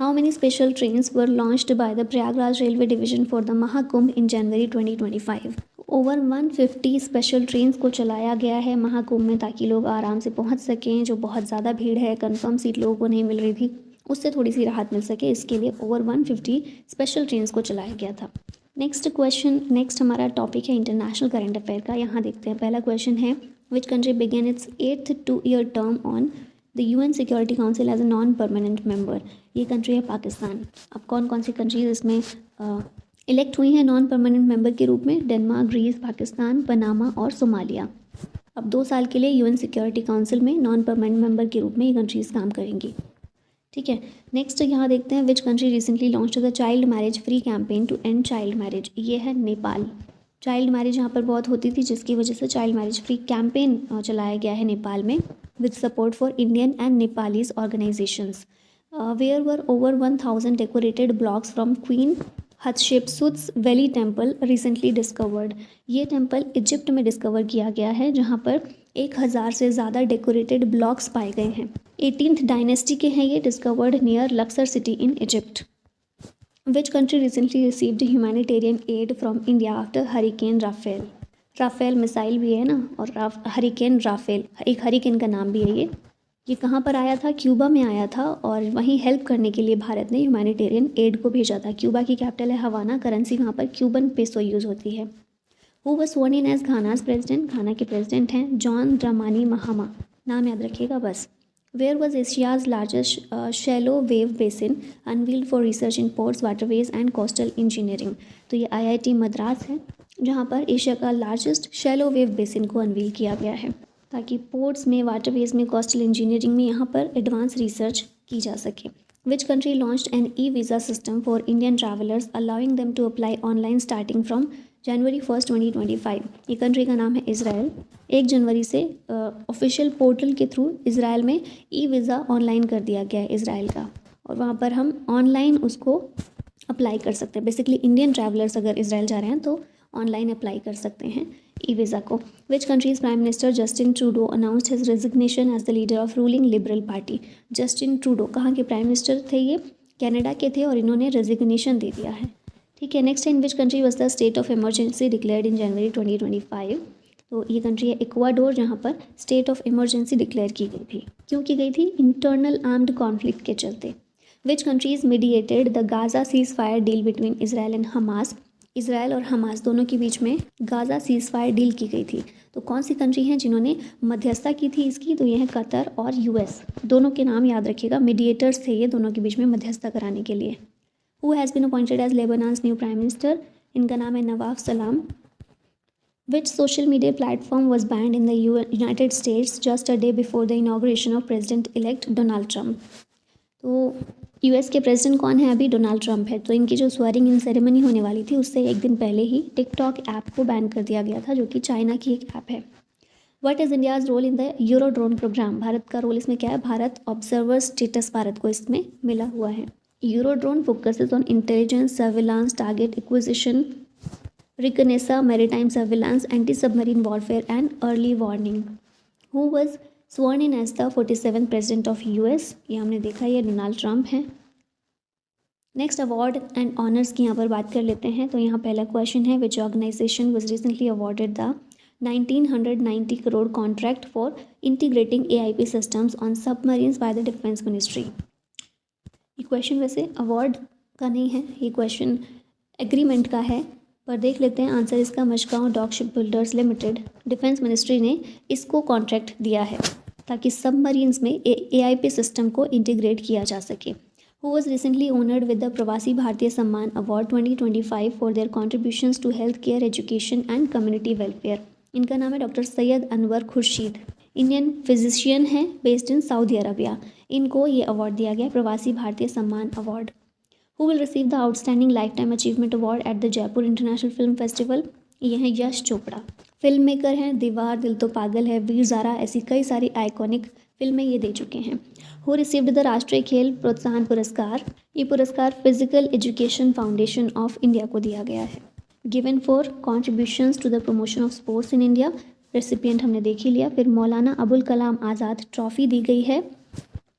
How many special trains were launched by the Prayagraj Railway Division for the Mahakumbh in January 2025? Over 150 special trains को चलाया गया है महाकुंभ में, ताकि लोग आराम से पहुंच सकें। जो बहुत ज़्यादा भीड़ है, कंफर्म सीट लोगों को नहीं मिल रही थी, उससे थोड़ी सी राहत मिल सके, इसके लिए ओवर 150 स्पेशल ट्रेन्स को चलाया गया था। नेक्स्ट हमारा टॉपिक है इंटरनेशनल करंट अफेयर का। यहाँ देखते हैं, पहला क्वेश्चन है which country began its 8th 2-year term on the UN security council as a non permanent member? ये कंट्री है पाकिस्तान। अब कौन कौन सी कंट्रीज इसमें इलेक्ट हुई हैं नॉन परमानेंट मेंबर के रूप में? डेनमार्क, ग्रीस, पाकिस्तान, पनामा और सोमालिया। अब 2 साल के लिए UN सिक्योरिटी काउंसिल में नॉन परमानेंट मेंबर के रूप में ये कंट्रीज काम करेंगी। ठीक है, नेक्स्ट यहाँ देखते हैं which country recently launch the child marriage free campaign to end child marriage? ये है नेपाल। चाइल्ड मैरिज यहाँ पर बहुत होती थी, जिसकी वजह से चाइल्ड मैरिज फ्री कैंपेन चलाया गया है नेपाल में with support for Indian and Nepalese organisations. Where were over 1000 decorated blocks from queen Hatshepsut's valley temple recently discovered? ये टेम्पल इजिप्ट में डिस्कवर किया गया है, जहाँ पर 1000 से ज़्यादा डेकोरेटेड ब्लॉक्स पाए गए हैं। 18th डायनेस्टी के हैं ये, discovered near Luxor city in Egypt. Which country recently received humanitarian aid from India after hurricane Rafael? Rafale missile भी है ना, और हरिकेन राफेल, एक हरिकेन का नाम भी है ये कहाँ पर आया था? क्यूबा में आया था, और वहीं हेल्प करने के लिए भारत ने ह्यूमैनिटेरियन एड को भेजा था। क्यूबा की कैपिटल है हवाना, करेंसी वहाँ पर क्यूबन पेसो यूज़ होती है। Who was sworn in as Ghana's president? Ghana के प्रेसिडेंट हैं जॉन ड्रामानी महामा, नाम याद रखिएगा बस। Where was Asia's largest shallow wave basin unveiled for research in ports, waterways and coastal engineering? तो ये IIT मद्रास है, जहाँ पर एशिया का लार्जेस्ट शैलो वेव बेसिन को अनवील किया गया है, ताकि पोर्ट्स में, वाटरवेज में, कोस्टल इंजीनियरिंग में यहाँ पर एडवांस रिसर्च की जा सके। Which country launched an e visa system for Indian travellers allowing them to apply online starting from January 1st 2025? ये कंट्री का नाम है इज़राइल। 1 जनवरी से ऑफिशियल पोर्टल के थ्रू इज़राइल में E-वीज़ा ऑनलाइन कर दिया गया है इज़राइल का, और वहाँ पर हम ऑनलाइन उसको अप्लाई कर सकते हैं। बेसिकली इंडियन ट्रैवलर्स अगर इज़राइल जा रहे हैं तो ऑनलाइन अप्लाई कर सकते हैं E-वीज़ा को। Which countries prime minister Justin Trudeau announced his resignation as the leader of ruling liberal party? Justin Trudeau कहाँ के प्राइम मिनिस्टर थे? ये कनाडा के थे, और इन्होंने रेजिग्नेशन दे दिया है। ठीक है, next in which country was the state of emergency declared in January 2025? तो ये कंट्री है इक्वाडोर, जहाँ पर स्टेट ऑफ इमरजेंसी डिक्लेयर की गई थी। क्यों की गई थी? इंटरनल आर्म्ड कॉन्फ्लिक्ट के चलते। Which countries mediated the Gaza cease fire deal between Israel and Hamas? Israel और हमास दोनों के बीच में गाज़ा सीज फायर डील की गई थी। तो कौन सी कंट्री हैं जिन्होंने मध्यस्थता की थी इसकी? तो ये है कतर और US। दोनों के नाम याद रखिएगा, मीडिएटर्स थे ये दोनों के बीच में मध्यस्थता कराने के लिए। Who has been appointed as Lebanon's new prime minister? इनका नाम है नवाफ सलाम। Which social media platform was banned in the United States just a day before the inauguration of President-elect Donald Trump? तो US के president कौन है अभी? Donald Trump है। तो इनकी जो स्वेरिंग इन सेरेमनी होने वाली थी, उससे 1 दिन पहले ही टिकटॉक ऐप को बैन कर दिया गया था, जो कि चाइना की एक ऐप है। What is India's role in the Eurodrone programme? Bharat का रोल इसमें क्या है? भारत ऑब्जर्वर स्टेटस भारत को इसमें मिला हुआ है। Eurodrone focuses on intelligence, surveillance, target acquisition, reconnaissance, maritime surveillance, anti-submarine warfare, and early warning. Who was sworn in as the 47th president of US? ये हमने देखा, ये डोनाल्ड ट्रंप हैं। नेक्स्ट अवार्ड एंड ऑनर्स की यहाँ पर बात कर लेते हैं। तो यहाँ पहला क्वेश्चन है which organisation was recently awarded the 1990 crore contract for integrating AIP systems on submarines by the defence ministry? ये क्वेश्चन वैसे अवार्ड का नहीं है, ये क्वेश्चन एग्रीमेंट का है, पर देख लेते हैं आंसर इसका। Mazagon dock shipbuilders limited, defence ministry ने इसको कॉन्ट्रैक्ट दिया है। ताकि सबमरीन्स में AIP सिस्टम को इंटीग्रेट किया जा सके। Who was recently honoured with the Pravasi Bharatiya Samman award 2025 for their contributions to healthcare, education and community welfare. इनका नाम है doctor Syed Anwar Khurshid. Indian physician हैं, बेस्ड इन सऊदी अरबिया। इनको ये अवार्ड दिया गया Pravasi Bharatiya Samman award. Who will receive the outstanding lifetime achievement award at the Jaipur international film festival. ये हैं यश चोपड़ा। फिल्म मेकर हैं, दीवार, दिल तो पागल है, वीर ज़ारा, ऐसी कई सारी आइकॉनिक फिल्में ये दे चुके हैं। हु रिसीव्ड द राष्ट्रीय खेल प्रोत्साहन पुरस्कार। ये पुरस्कार physical education foundation of India को दिया गया है। Given for contributions to the promotion of sports in India. Recipient हमने देख ही लिया। फिर मौलाना अबुल कलाम आज़ाद ट्रॉफी दी गई है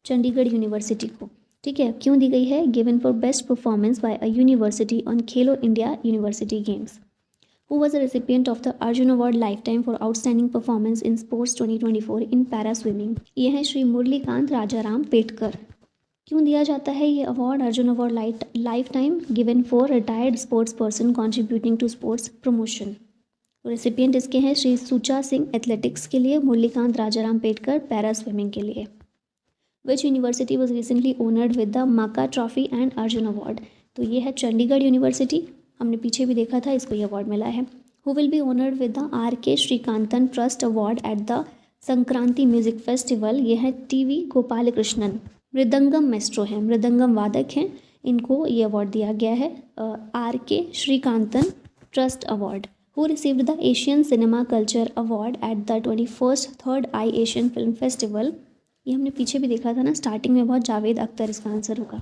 चंडीगढ़ यूनिवर्सिटी को। ठीक है, क्यों दी गई है? Given for best performance by a university on Khelo India university games. Who was a recipient of the Arjun Award Lifetime for Outstanding Performance in Sports 2024 in Para Swimming? ये हैं श्री मुरलीकांत राजाराम पेटकर। क्यों दिया जाता है ये award? Arjuna award lifetime given for retired sports person contributing to sports promotion. Recipient इसके हैं Shri Sucha Singh athletics के लिए, मुरलीकांत राजाराम पेटकर पैरा स्विमिंग के लिए। Which university was recently honoured with the MAKA trophy and Arjuna award? तो ये है चंडीगढ़ यूनिवर्सिटी। हमने पीछे भी देखा था, इसको ये अवार्ड मिला है। Who will be honoured with the RK Srikantan trust award at the Sankranti music festival? ये है TV गोपालकृष्णन। मृदंगम मेस्ट्रो हैं, मृदंगम वादक हैं, इनको ये अवार्ड दिया गया है RK Srikantan trust award. Who received the Asian cinema culture award at the 21st third I Asian film festival? ये हमने पीछे भी देखा था ना, स्टार्टिंग में बहुत जावेद अख्तर इसका आंसर होगा।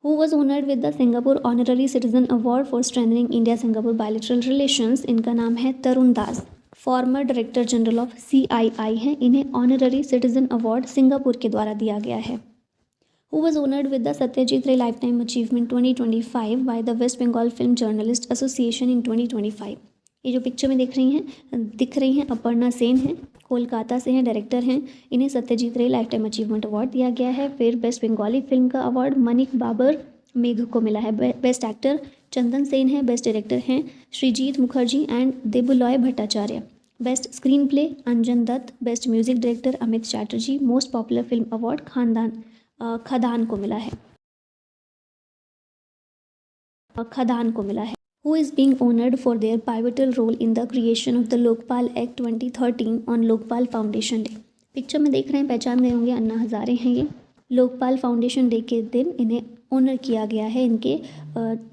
Who was honored with the Singapore Honorary Citizen Award for Strengthening India-Singapore Bilateral Relations? इनका नाम है Tarun Das. Former director general of CII हैं, इन्हें ऑनररी सिटीजन अवार्ड सिंगापुर के द्वारा दिया गया है। Who was honored with the Satyajit रे life time achievement 2025 by the West Bengal Film Journalist Association in 2025? ये जो पिक्चर में दिख रही हैं अपर्णा सेन हैं, कोलकाता से हैं, डायरेक्टर हैं। इन्हें सत्यजीत रे लाइफ टाइम अचीवमेंट अवार्ड दिया गया है। फिर बेस्ट बंगाली फिल्म का अवार्ड मनिक बाबर मेघ को मिला है। बेस्ट एक्टर चंदन सेन है। बेस्ट डायरेक्टर हैं Srijit Mukherjee and Debaloy Bhattacharya. Best screenplay Anjan Dutt. Best music director Amit Chatterjee. Most popular film award Khadaan को मिला है। Who is being honored for their pivotal role in the creation of the Lokpal Act 2013 on Lokpal Foundation Day? Picture में देख रहे हैं, पहचान गए होंगे, अन्ना हजारे हैं ये। लोकपाल फाउंडेशन डे के दिन इन्हें ऑनर किया गया है। इनके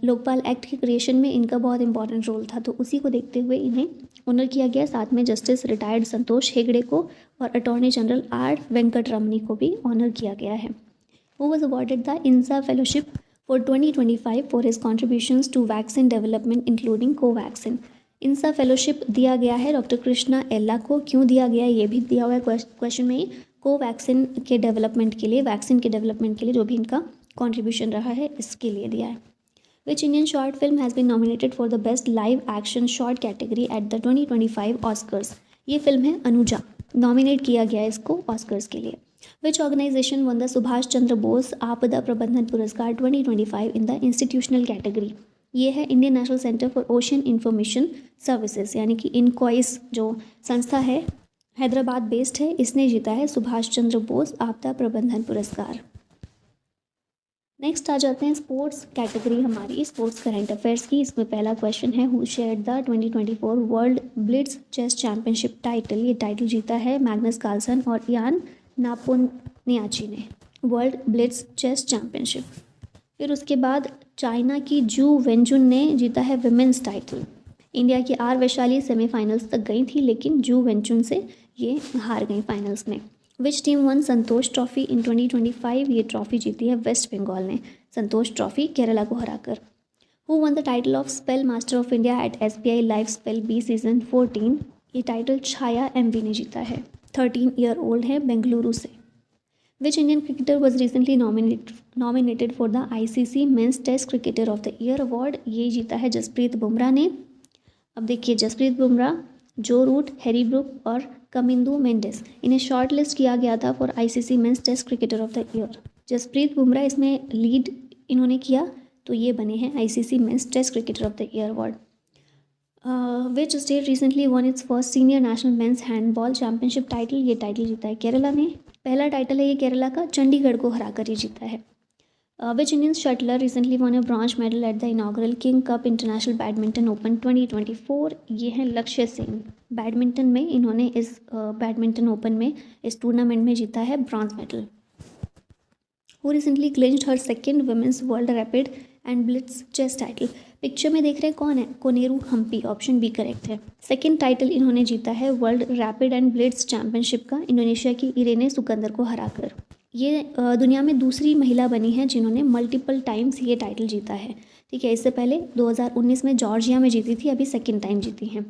लोकपाल एक्ट के क्रिएशन में इनका बहुत इंपॉर्टेंट रोल था, तो उसी को देखते हुए इन्हें ऑनर किया गया। साथ में जस्टिस रिटायर्ड संतोष हेगड़े को और अटॉर्नी जनरल R वेंकटरमणी को भी ऑनर किया गया है। Who was awarded the INSA Fellowship for 2025 for his contributions to vaccine development including Covaxin? INSA fellowship दिया गया है डॉक्टर कृष्णा एल्ला को। क्यों दिया गया ये भी दिया हुआ है क्वेश्चन में ही। कोवैक्सिन के डेवलपमेंट के लिए, वैक्सीन के डेवलपमेंट के लिए जो भी इनका कंट्रीब्यूशन रहा है, इसके लिए दिया है। Which Indian short film has been nominated for the best live action short category at the 2025 Oscars? ये फिल्म है अनुजा। नॉमिनेट किया गया है इसको ऑस्कर्स के लिए। Which organization won the Subhash Chandra Bose आपदा प्रबंधन पुरस्कार 2025 इन द इंस्टीट्यूशनल कैटेगरी? ये है Indian national centre for ocean information services, यानी कि इनकॉइस जो संस्था है, हैदराबाद बेस्ड है, इसने जीता है सुभाष चंद्र बोस आपदा प्रबंधन पुरस्कार। नेक्स्ट आ जाते हैं स्पोर्ट्स कैटेगरी हमारी, स्पोर्ट्स करंट अफेयर्स की। इसमें पहला क्वेश्चन है, who shared the 2024 world blitz chess championship title? ये टाइटल जीता है मैग्नस कार्लसन और यान नापोनियाची ने, वर्ल्ड ब्लिट्ज चेस चैंपियनशिप। फिर उसके बाद चाइना की जू वेंजुन ने जीता है विमेंस टाइटल। इंडिया की आर वैशाली सेमीफाइनल्स तक गई थी, लेकिन जू वेंजुन से ये हार गई फाइनल्स में। विच team one Santosh trophy in 2025? ये ट्रॉफी जीती है वेस्ट बंगाल ने, संतोष ट्रॉफी केरला को हराकर। Who won the title of spell master of India at SBI live spell bee season 14? ये टाइटल छाया MB ने जीता है, 13 ईयर ओल्ड है, बेंगलुरु से। Which Indian cricketer was recently nominated for the ICC men's test cricketer of the year award? ये जीता है जसप्रीत बुमराह ने। अब देखिए, जसप्रीत बुमराह, जो रूट, हैरी ब्रूक और कमिंदू मेंडिस, इन्हें शॉर्ट लिस्ट किया गया था for ICC men's test cricketer of the year. Jasprit Bumrah इसमें लीड इन्होंने किया, तो ये बने हैं ICC men's test cricketer of the year award. Which state recently won its first senior national men's handball championship title? ये टाइटल जीता है केरला ने। पहला टाइटल है ये केरला का, चंडीगढ़ को हराकर ये जीता है। Which Indian shuttler recently one A bronze medal at the इनागुरल king cup international badminton open 2024? ये हैं लक्ष्य सेन। बैडमिंटन में इन्होंने इस बैडमिंटन ओपन में इस टूर्नामेंट में जीता है bronze medal. Who recently clinched her second women's world rapid and blitz chess title? Picture में देख रहे हैं कौन है? Koneru Humpy, option B correct है। सेकेंड टाइटल इन्होंने जीता है world rapid and blitz championship का, इंडोनेशिया की इरेने सुकंदर को हराकर। ये दुनिया में दूसरी महिला बनी है जिन्होंने मल्टीपल टाइम्स ये टाइटल जीता है। ठीक है, इससे पहले 2019 में जॉर्जिया में जीती थी, अभी सेकेंड टाइम जीती हैं।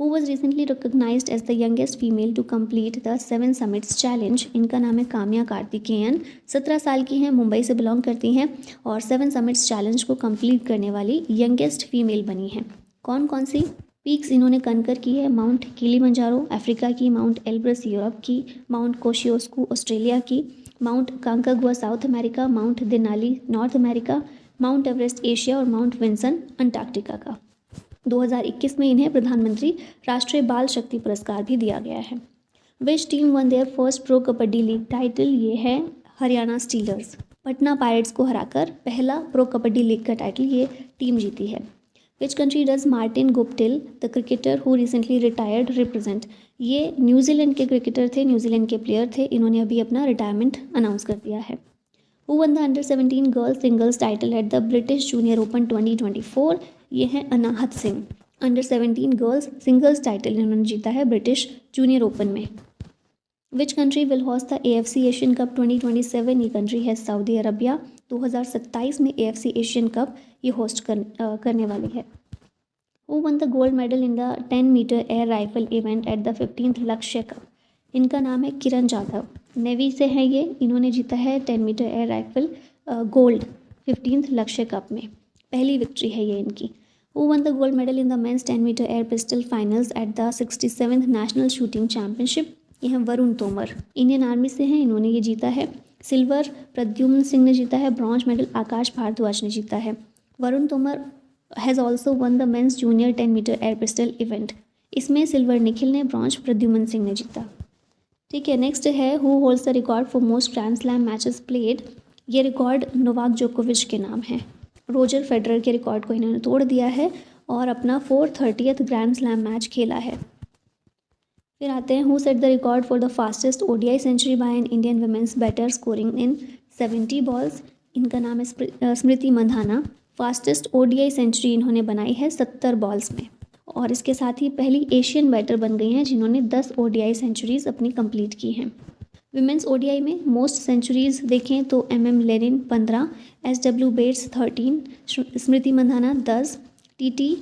Who was recently recognised as the youngest female to complete the 7 summits challenge? इनका नाम है काम्या कार्तिकेयन। 17 साल की हैं, मुंबई से बिलोंग करती हैं और 7 समिट्स चैलेंज को कंप्लीट करने वाली यंगेस्ट फीमेल बनी हैं। कौन कौन सी पीक्स इन्होंने कनकर की है? माउंट किलिमंजारो अफ्रीका की, माउंट एल्ब्रस यूरोप की, माउंट कोशियोस्कू ऑस्ट्रेलिया की, Mount Aconcagua South America, Mount Denali North America, Mount Everest Asia और माउंट विंसन अंटार्कटिका का। 2021 में इन्हें प्रधानमंत्री राष्ट्रीय बाल शक्ति पुरस्कार भी दिया गया है। Which team won their first pro kabaddi league title? ये है हरियाणा स्टीलर्स। पटना पायरेट्स को हराकर पहला प्रो कबड्डी लीग का टाइटल ये टीम जीती है। Which country does Martin Guptill the cricketer who recently retired represent? ये न्यूजीलैंड के क्रिकेटर थे, न्यूजीलैंड के प्लेयर थे, इन्होंने अभी अपना रिटायरमेंट अनाउंस कर दिया है। Who won the under 17 girls singles title at the British junior open 2024? ये हैं Anahat Singh. Under 17 girls singles title इन्होंने जीता है ब्रिटिश जूनियर ओपन में। Which country will host the AFC Asian cup 2027? ये कंट्री है सऊदी अरबिया। 2027 में AFC एशियन कप ये होस्ट करने वाली है। Who won the gold medal in the 10 metre air rifle event at the 15th Lakshya cup? इनका नाम है किरण जाधव, नेवी से हैं ये, इन्होंने जीता है 10 metre air rifle gold 15th Lakshya cup में, पहली विक्ट्री है ये इनकी। Who won the gold medal in the men's 10 metre air pistol finals at the 67th national shooting championship? ये हैं वरुण तोमर, इंडियन आर्मी से हैं, इन्होंने ये जीता है। सिल्वर प्रद्युम्न सिंह ने जीता है, ब्रॉन्ज मेडल आकाश भारद्वाज ने जीता है। Varun Tomar has also won the men's junior 10 metre air pistol event, इसमें सिल्वर निखिल ने, ब्रॉन्ज प्रद्युम्न सिंह ने जीता। ठीक है, नेक्स्ट है who holds the record for most grand slam matches played? ये रिकॉर्ड नोवाक जोकोविच के नाम है। रोजर फेडरर के रिकॉर्ड को इन्होंने तोड़ दिया है और अपना 430th ग्रैंड स्लैम मैच खेला है। फिर आते हैं who set the record for the fastest ODI century by an Indian women's batter scoring in 70 balls? इनका नाम है Smriti Mandhana. Fastest ODI century इन्होंने बनाई है 70 बॉल्स में और इसके साथ ही पहली एशियन बैटर बन गई हैं जिन्होंने 10 ODI सेंचुरीज़ अपनी कंप्लीट की हैं। विमेंस ODI में मोस्ट सेंचुरीज़ देखें तो MM Lenin 15, SW bets 13, Smriti Mandhana 10, TT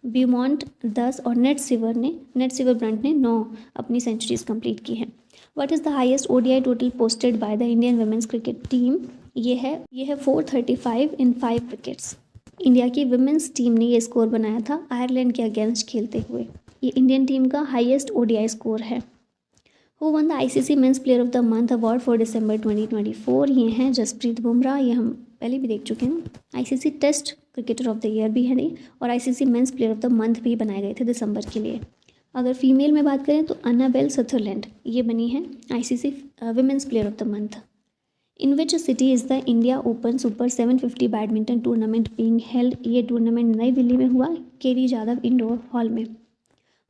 ब्यूमॉन्ट 10 और नेट सिवर ब्रंट ने 9 अपनी सेंचुरीज कंप्लीट की हैं। What is the highest ODI total posted by the Indian women's cricket team? ये है 435 इन 5 विकेट्स। इंडिया की वुमेन्स टीम ने ये स्कोर बनाया था आयरलैंड के अगेंस्ट खेलते हुए। ये इंडियन टीम का हाईएस्ट ODI स्कोर है। Who won the ICC men's player of the month award for December 2024? ये हैं जसप्रीत बुमराह, ये हम पहले भी देख चुके हैं। ICC test cricketer of the year भी है नहीं और ICC men's player of the month भी बनाए गए थे दिसंबर के लिए। अगर फीमेल में बात करें तो अन्नाबेल सथरलैंड ये बनी है ICC women's player of the month. In which city is the India open super 750 badminton tournament being held? ये टूर्नामेंट नई दिल्ली में हुआ, केरी जाधव इंडोर हॉल में।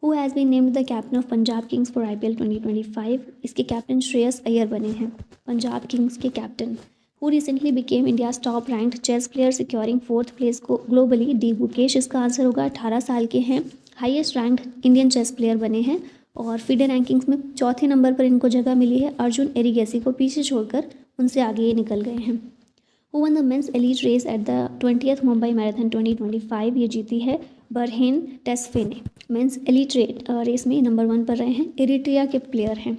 Who has been named the captain of Punjab Kings for IPL 2025? इसके captain Shreyas Iyer बने हैं, Punjab Kings के captain. Who recently became India's top ranked chess player securing 4th place को ग्लोबली? डी गुकेश इसका आंसर होगा। 18 साल के हैं, highest ranked Indian chess player बने हैं और फीडे रैंकिंग्स में 4थे नंबर पर इनको जगह मिली है। अर्जुन एरिगेसी को पीछे छोड़कर उनसे आगे ये निकल गए हैं। Who won the men's elite race at the 20th Mumbai marathon 2025? ये जीती है बरहेन टेस्फे ने। मेंस एलीट रेस में नंबर 1 पर रहे हैं, एरिट्रिया के प्लेयर हैं।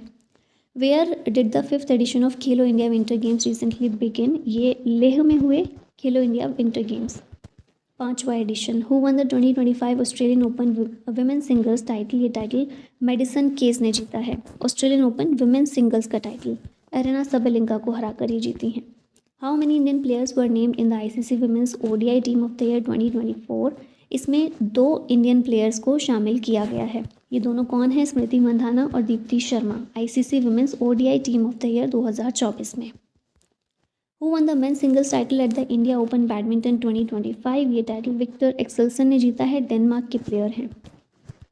Where did the 5th edition of Khelo India winter games recently begin? ये लेह में हुए खेलो इंडिया विंटर गेम्स 5वां edition. Who won the 2025 Australian open women singles title? ये टाइटल मेडिसन केस ने जीता है, ऑस्ट्रेलियन ओपन वुमेन सिंगल्स का टाइटल। एरेना सबलिंका को हराकर ये जीती हैं। How many Indian players were named in the ICC women's ODI team of the year 2024? इसमें 2 इंडियन प्लेयर्स को शामिल किया गया है। ये दोनों कौन है? स्मृति मंधाना और Deepti Sharma, ICC women's ODI team of the year 2024 में। Who won the men's singles title at the India open badminton 2025? ये टाइटल विक्टर एक्सेल्सन ने जीता है, डेनमार्क के प्लेयर हैं।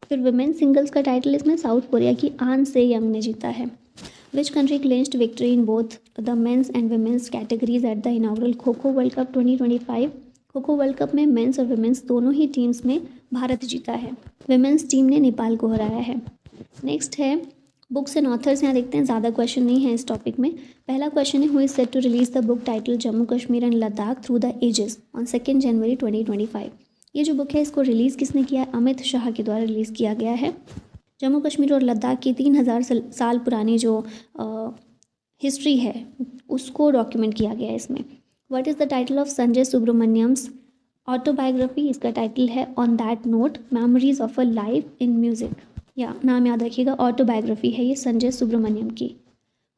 फिर वुमेन्स सिंगल्स का टाइटल इसमें साउथ कोरिया की आन से यंग ने जीता है। Which country clinched victory in both the men's and women's categories at the inaugural kho kho world cup 2025? Kho kho world cup में मेंस और वुमेन्स दोनों ही टीम्स में भारत जीता है। वुमेन्स टीम ने नेपाल को हराया है। नेक्स्ट है बुक्स एंड ऑथर्स। यहाँ देखते हैं, ज़्यादा क्वेश्चन नहीं है इस टॉपिक में। पहला क्वेश्चन है, who is set to release the book title Jammu Kashmir and Ladakh through the ages on 2 जनवरी 2025? ये जो बुक है इसको रिलीज़ किसने किया है? अमित शाह के द्वारा रिलीज़ किया गया है। जम्मू कश्मीर और लद्दाख की 3000 साल पुरानी जो हिस्ट्री है उसको डॉक्यूमेंट किया गया है इसमें। What is the title of Sanjay Subrahmanyan's autobiography? इसका टाइटल है on that note memories of a life in music. या नाम याद रखिएगा, ऑटोबायोग्राफी है ये संजय सुब्रमण्यम की।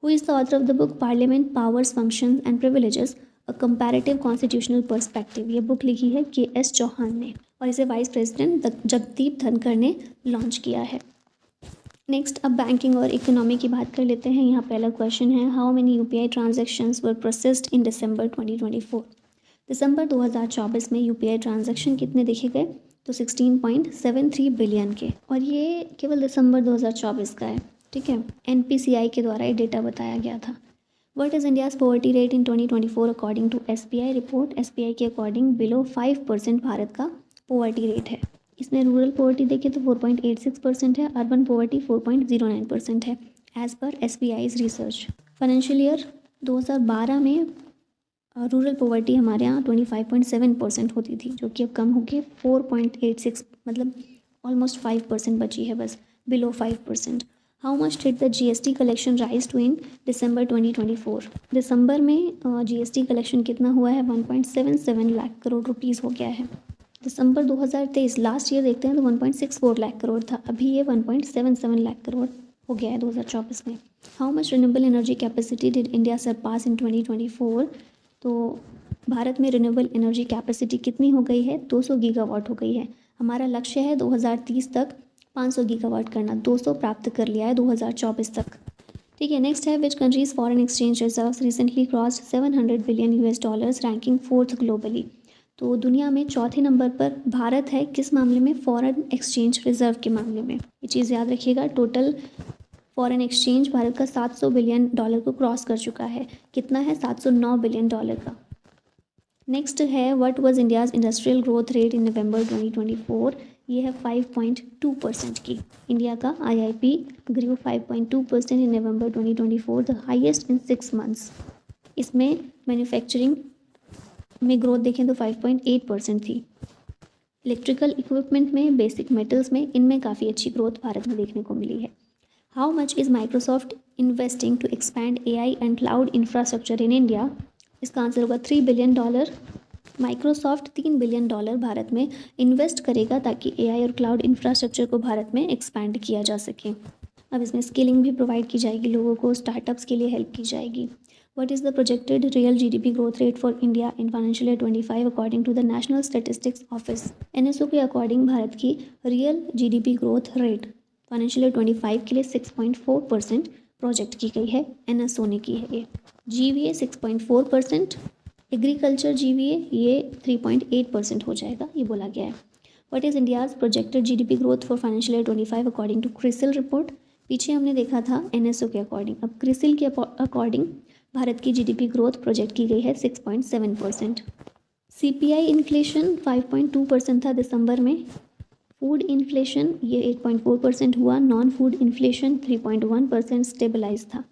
Who is the author of the book parliament powers functions and privileges a comparative constitutional perspective? ये बुक लिखी है KS चौहान ने और इसे वाइस प्रेसिडेंट जगदीप धनखड़ ने लॉन्च किया है। नेक्स्ट अब बैंकिंग और इकोनॉमी की बात कर लेते हैं। यहाँ पहला क्वेश्चन है, how many UPI transactions were processed in December 2024? दिसंबर 2024 में UPI ट्रांजैक्शन कितने देखे गए? तो 16.73 बिलियन के, और ये केवल दिसंबर 2024 का है। ठीक है, NPCI के द्वारा ये डेटा बताया गया था। What is India's poverty rate in 2024 according to SBI report? SBI के अकॉर्डिंग बिलो 5% भारत का पॉवर्टी रेट है। इसमें रूरल पॉवर्टी देखें तो 4.86% है, अर्बन पॉवर्टी 4.09% है as per SBI's research. Financial year 2012 में रूरल पॉवर्टी हमारे यहाँ 25.7% होती थी, जो कि अब कम होकर 4.86, मतलब ऑलमोस्ट 5% बची है बस, below 5%। How much did the GST collection rise to in December 2024? दिसंबर में GST कलेक्शन कितना हुआ है? 1.77 लाख करोड़ रुपीज़ हो गया है। दिसंबर 2023 लास्ट ईयर देखते हैं तो 1.64 लाख करोड़ था, अभी ये 1.77 लाख करोड़ हो गया है 2024 में। How much renewable energy capacity did India surpass in 2024? तो भारत में रिन्यूएबल एनर्जी कैपेसिटी कितनी हो गई है? 200 गीगावाट हो गई है। हमारा लक्ष्य है 2030 तक 500 गीगावाट करना, 200 प्राप्त कर लिया है 2024 तक। ठीक है, नेक्स्ट है, which countries foreign exchange reserves recently crossed $700 billion ranking 4th globally? तो दुनिया में चौथे नंबर पर भारत है, किस मामले में? फॉरेन एक्सचेंज रिजर्व के मामले में। ये चीज़ याद रखिएगा, टोटल फॉरेन एक्सचेंज भारत का $700 बिलियन को क्रॉस कर चुका है। कितना है? $709 बिलियन का। नेक्स्ट है, what was India's industrial growth rate in November 2024? ये है 5.2% की। इंडिया का IIP grew 5.2% in November 2024, the highest in 6 months. इसमें मैन्युफैक्चरिंग में ग्रोथ देखें तो 5.8% थी। इलेक्ट्रिकल इक्विपमेंट में, बेसिक मेटल्स में, इनमें काफ़ी अच्छी ग्रोथ भारत में देखने को मिली है। How much is Microsoft investing to expand AI and cloud infrastructure in India? इसका आंसर होगा $3 बिलियन। माइक्रोसॉफ्ट $3 बिलियन भारत में इन्वेस्ट करेगा ताकि AI और क्लाउड इंफ्रास्ट्रक्चर को भारत में एक्सपैंड किया जा सके। अब इसमें स्किलिंग भी प्रोवाइड की जाएगी लोगों को, स्टार्टअप्स के लिए हेल्प की जाएगी। What is the projected real GDP growth rate for India in financial year 25 according to the National Statistics Office? NSO के अकॉर्डिंग भारत की real GDP growth rate financial year 25 के लिए 6.4% प्रोजेक्ट की गई है, NSO ने की है ये। GVA 6.4%, एग्रीकल्चर GVA ये 3.8% हो जाएगा, ये बोला गया है। What is India's projected GDP growth for financial year 25 according to CRISIL report? पीछे हमने देखा था NSO के अकॉर्डिंग, अब CRISIL के अकॉर्डिंग भारत की GDP ग्रोथ प्रोजेक्ट की गई है 6.7%। CPI इन्फ्लेशन 5.2% था दिसंबर में। फूड इन्फ्लेशन ये 8.4% हुआ। नॉन फूड इन्फ्लेशन 3.1% स्टेबलाइज था।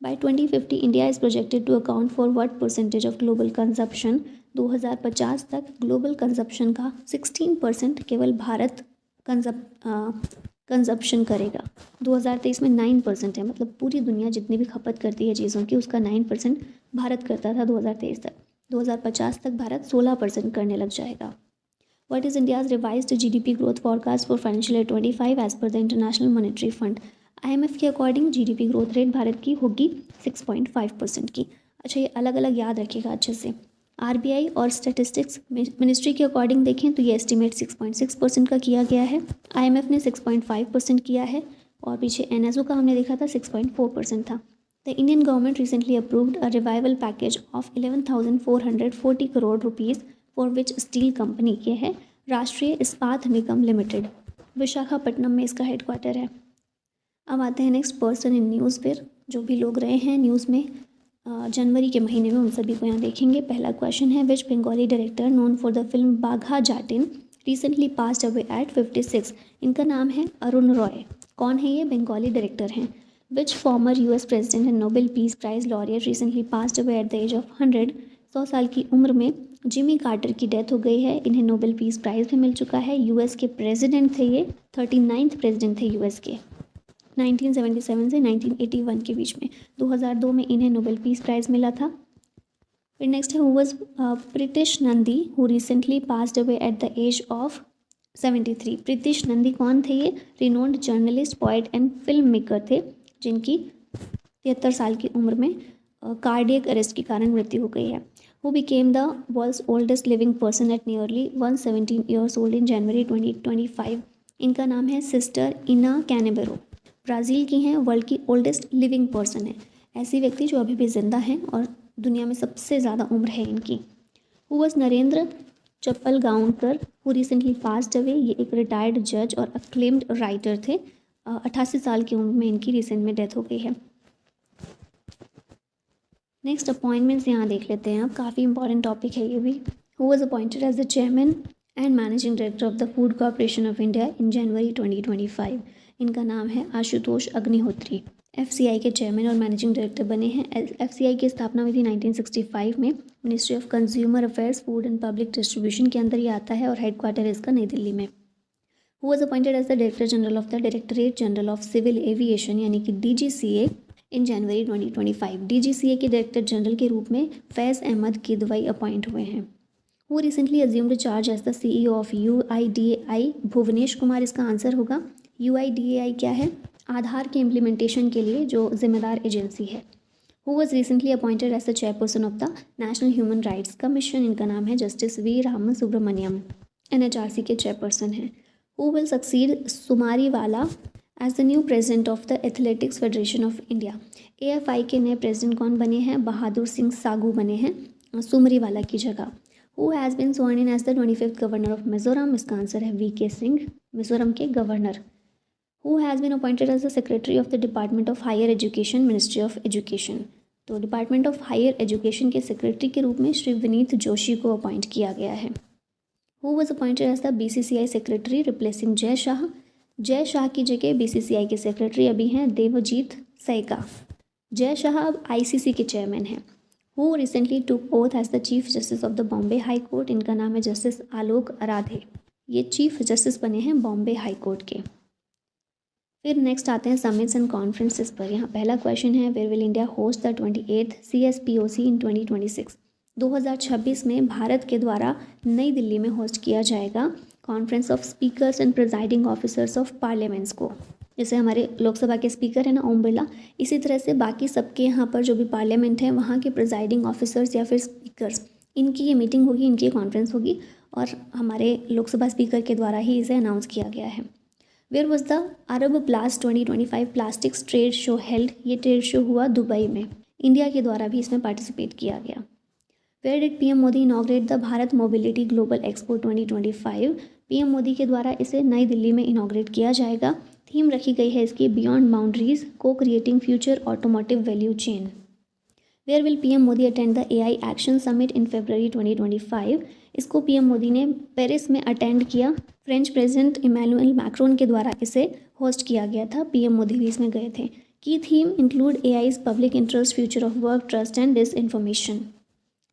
By 2050 India is projected to account for what percentage of global consumption? 2050 तक ग्लोबल कंजप्शन का 16% केवल भारत कंजप्शन करेगा। 2023 में 9% है, मतलब पूरी दुनिया जितनी भी खपत करती है चीज़ों की उसका 9% भारत करता था 2023 तक। 2050 तक भारत 16% करने लग जाएगा। What is India's revised GDP growth forecast for financial year 25 as per the international monetary fund? IMF के according GDP growth rate Bharat की होगी 6.5% की। अच्छा, ये अलग अलग याद रखिएगा अच्छे से। आरबीआई और स्टैटिस्टिक्स मिनिस्ट्री के अकॉर्डिंग देखें तो ये एस्टिमेट 6.6% का किया गया है। आईएमएफ ने 6.5% किया है और पीछे एनएसओ का हमने देखा था 6.4% था। The Indian government recently approved a revival package of 11,440 crore rupees for which steel company के है राष्ट्रीय इस्पात निगम लिमिटेड, विशाखापट्टनम में इसका हेडक्वार्टर है। अब आते हैं नेक्स्ट पर्सन इन न्यूज़ पर, जो भी लोग रहे हैं न्यूज़ में जनवरी के महीने में उन सभी को यहाँ देखेंगे। पहला क्वेश्चन है which Bengali director known for the film Bagha Jatin recently passed away at 56। इनका नाम है अरुण रॉय। कौन है ये? बंगाली डायरेक्टर हैं। Which former US president and Nobel peace prize laureate recently passed away at the age of 100। 100 साल की उम्र में जिमी कार्टर की डेथ हो गई है। इन्हें नोबेल पीस प्राइज़ भी मिल चुका है। यूएस के प्रेसिडेंट थे ये, 39th प्रेसिडेंट थे यूएस के 1977 से 1981 के बीच में। 2002 में इन्हें नोबेल पीस प्राइज़ मिला था। फिर नेक्स्ट है who was Pritish Nandy who recently passed away at the age of 73। Pritish Nandy कौन थे? ये renowned journalist, poet and film maker थे जिनकी 73 साल की उम्र में कार्डियक अरेस्ट के कारण मृत्यु हो गई है। Who became the world's oldest living person at nearly 117 years old in January 2025। इनका नाम है सिस्टर इना कैनेबेरो। ब्राज़ील की हैं, वर्ल्ड की ओल्डेस्ट लिविंग पर्सन है। ऐसी व्यक्ति जो अभी भी ज़िंदा हैं और दुनिया में सबसे ज़्यादा उम्र है इनकी। Who was Narendra Chapalgaonkar who recently passed away. ये एक रिटायर्ड जज और अक्लेम्ड राइटर थे। 88 साल की उम्र में इनकी रिसेंट में डेथ हो गई है। नेक्स्ट अपॉइंटमेंट्स यहाँ देख लेते हैं। अब काफ़ी इंपॉर्टेंट टॉपिक है ये भी। Who was appointed as the chairman and managing director of the food corporation of India in January 2025। इनका नाम है आशुतोष अग्निहोत्री। एफसीआई के चेयरमैन और मैनेजिंग डायरेक्टर बने हैं। एफसीआई की स्थापना हुई थी 1965 में। Ministry of consumer affairs, food and public distribution के अंदर ये आता है और हेडक्वार्टर इसका नई दिल्ली में। Who was appointed as the director general of the directorate general of civil aviation यानी कि डीजीसीए इन जनवरी 2025। डीजीसीए के डायरेक्टर जनरल के रूप में फैज़ अहमद किदवई अपॉइंट हुए हैं। Who recently assumed charge as the CEO of UIDAI. Bhuvnesh Kumar इसका आंसर होगा। यूआईडीएआई क्या है? आधार के इम्प्लीमेंटेशन के लिए जो जिम्मेदार एजेंसी है। Who was recently appointed as the chairperson of the national human rights commission. इनका नाम है justice V Raman Subramaniam, NHRC के चेयरपर्सन हैं। Who will succeed Sumariwala as the new president of the athletics federation of India. AFI के नए president कौन बने हैं? बहादुर सिंह सागू बने हैं सुमरीवाला की जगह। Who has been sworn in as the 25th governor of Mizoram. इसका आंसर है वीके सिंह, मिजोरम के governor. Who has been appointed as the Secretary of the Department of Higher Education, Ministry of Education। तो डिपार्टमेंट ऑफ हायर एजुकेशन के secretary के रूप में श्री विनीत जोशी को appoint किया गया है। Who was appointed as the BCCI secretary replacing Jay Shah. Jay Shah की जगह बीसीसीआई के सेक्रेटरी अभी हैं देवजीत सैका। जय शाह अब आईसीसी के चेयरमैन हैं। Who recently took oath as the chief justice of the Bombay high court. इनका नाम है जस्टिस आलोक आराधे। ये चीफ जस्टिस बने हैं बॉम्बे हाई कोर्ट के। फिर नेक्स्ट आते हैं समिट्स एंड कॉन्फ्रेंसेस पर। यहाँ पहला क्वेश्चन है where will India host the 28th CSPOC in 2026। 2026 में भारत के द्वारा नई दिल्ली में होस्ट किया जाएगा conference of speakers and presiding officers of parliaments को। जैसे हमारे लोकसभा के स्पीकर हैं ना ओम बिरला, इसी तरह से बाकी सबके यहाँ पर जो भी पार्लियामेंट है वहाँ के प्रिजाइडिंग ऑफिसर्स या फिर स्पीकर्स, इनकी ये मीटिंग होगी, इनकी कॉन्फ्रेंस होगी और हमारे लोकसभा स्पीकर के द्वारा ही इसे अनाउंस किया गया है। Where was the Arab blast 2025 plastics trade show held. ये ट्रेड शो हुआ दुबई में। इंडिया के द्वारा भी इसमें पार्टिसिपेट किया गया। Where did PM Modi inaugurate the Bharat mobility global expo 2025। PM Modi के द्वारा इसे नई दिल्ली में इनॉग्रेट किया जाएगा। थीम रखी गई है इसकी बियॉन्ड बाउंड्रीज को creating future automotive value chain. Where will PM Modi attend the AI action summit in February 2025। इसको पीएम मोदी ने पेरिस में अटेंड किया। फ्रेंच प्रेसिडेंट इमैनुअल मैक्रोन के द्वारा इसे होस्ट किया गया था। पीएम मोदी भी इसमें गए थे। की theme include AI's public interest, future of work, trust and disinformation.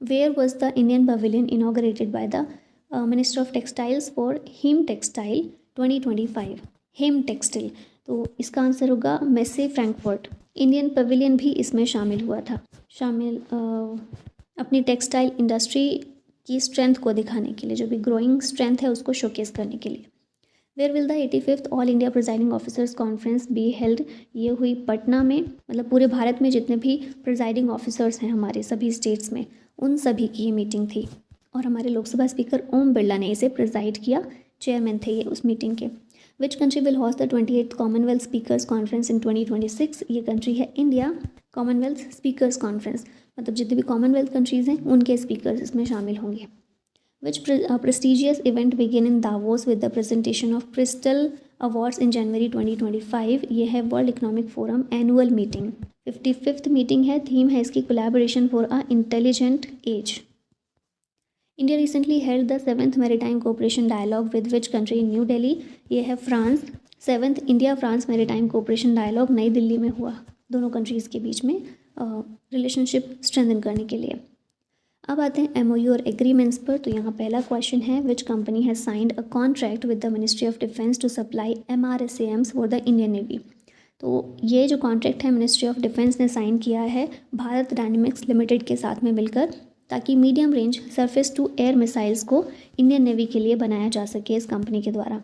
Where was the Indian pavilion inaugurated by the minister of textiles for Him textile 2025। Him textile, तो इसका आंसर होगा मेसे फ्रैंकफर्ट। इंडियन पवेलियन भी इसमें शामिल हुआ था। अपनी टेक्सटाइल इंडस्ट्री की स्ट्रेंथ को दिखाने के लिए, जो भी ग्रोइंग स्ट्रेंथ है उसको शोकेस करने के लिए। Where will the 85th all India presiding officers conference be held. ये हुई पटना में, मतलब पूरे भारत में जितने भी प्रिजाइडिंग ऑफिसर्स हैं हमारे सभी स्टेट्स में, उन सभी की ये मीटिंग थी और हमारे लोकसभा स्पीकर ओम बिरला ने इसे प्रिजाइड किया, चेयरमैन थे ये उस मीटिंग के। विच country will host the 28th Commonwealth speakers conference in 2026? ये कंट्री है इंडिया। कॉमनवेल्थ स्पीकर्स कॉन्फ्रेंस मतलब जितने भी कॉमनवेल्थ कंट्रीज़ हैं उनके स्पीकर्स इसमें शामिल होंगे। Which prestigious event began in Davos with the presentation of Crystal Awards in January 2025? ये है world economic forum annual meeting, 55th meeting है। थीम है इसकी collaboration for a intelligent age. India recently held the 7th maritime cooperation dialogue with which country in New Delhi? ये है France. 7th India France maritime cooperation dialogue नई दिल्ली में हुआ, दोनों countries के बीच में रिलेशनशिप स्ट्रेंथन करने के लिए। अब आते हैं MOU और एग्रीमेंट्स पर। तो यहाँ पहला क्वेश्चन है, which company has signed a contract with the ministry of defence to supply MRSAMs for the Indian navy? तो ये जो कॉन्ट्रैक्ट है मिनिस्ट्री ऑफ डिफेंस ने साइन किया है भारत डायनेमिक्स लिमिटेड के साथ में मिलकर, ताकि medium range surface to air missiles को इंडियन नेवी के लिए बनाया जा सके इस कंपनी के द्वारा।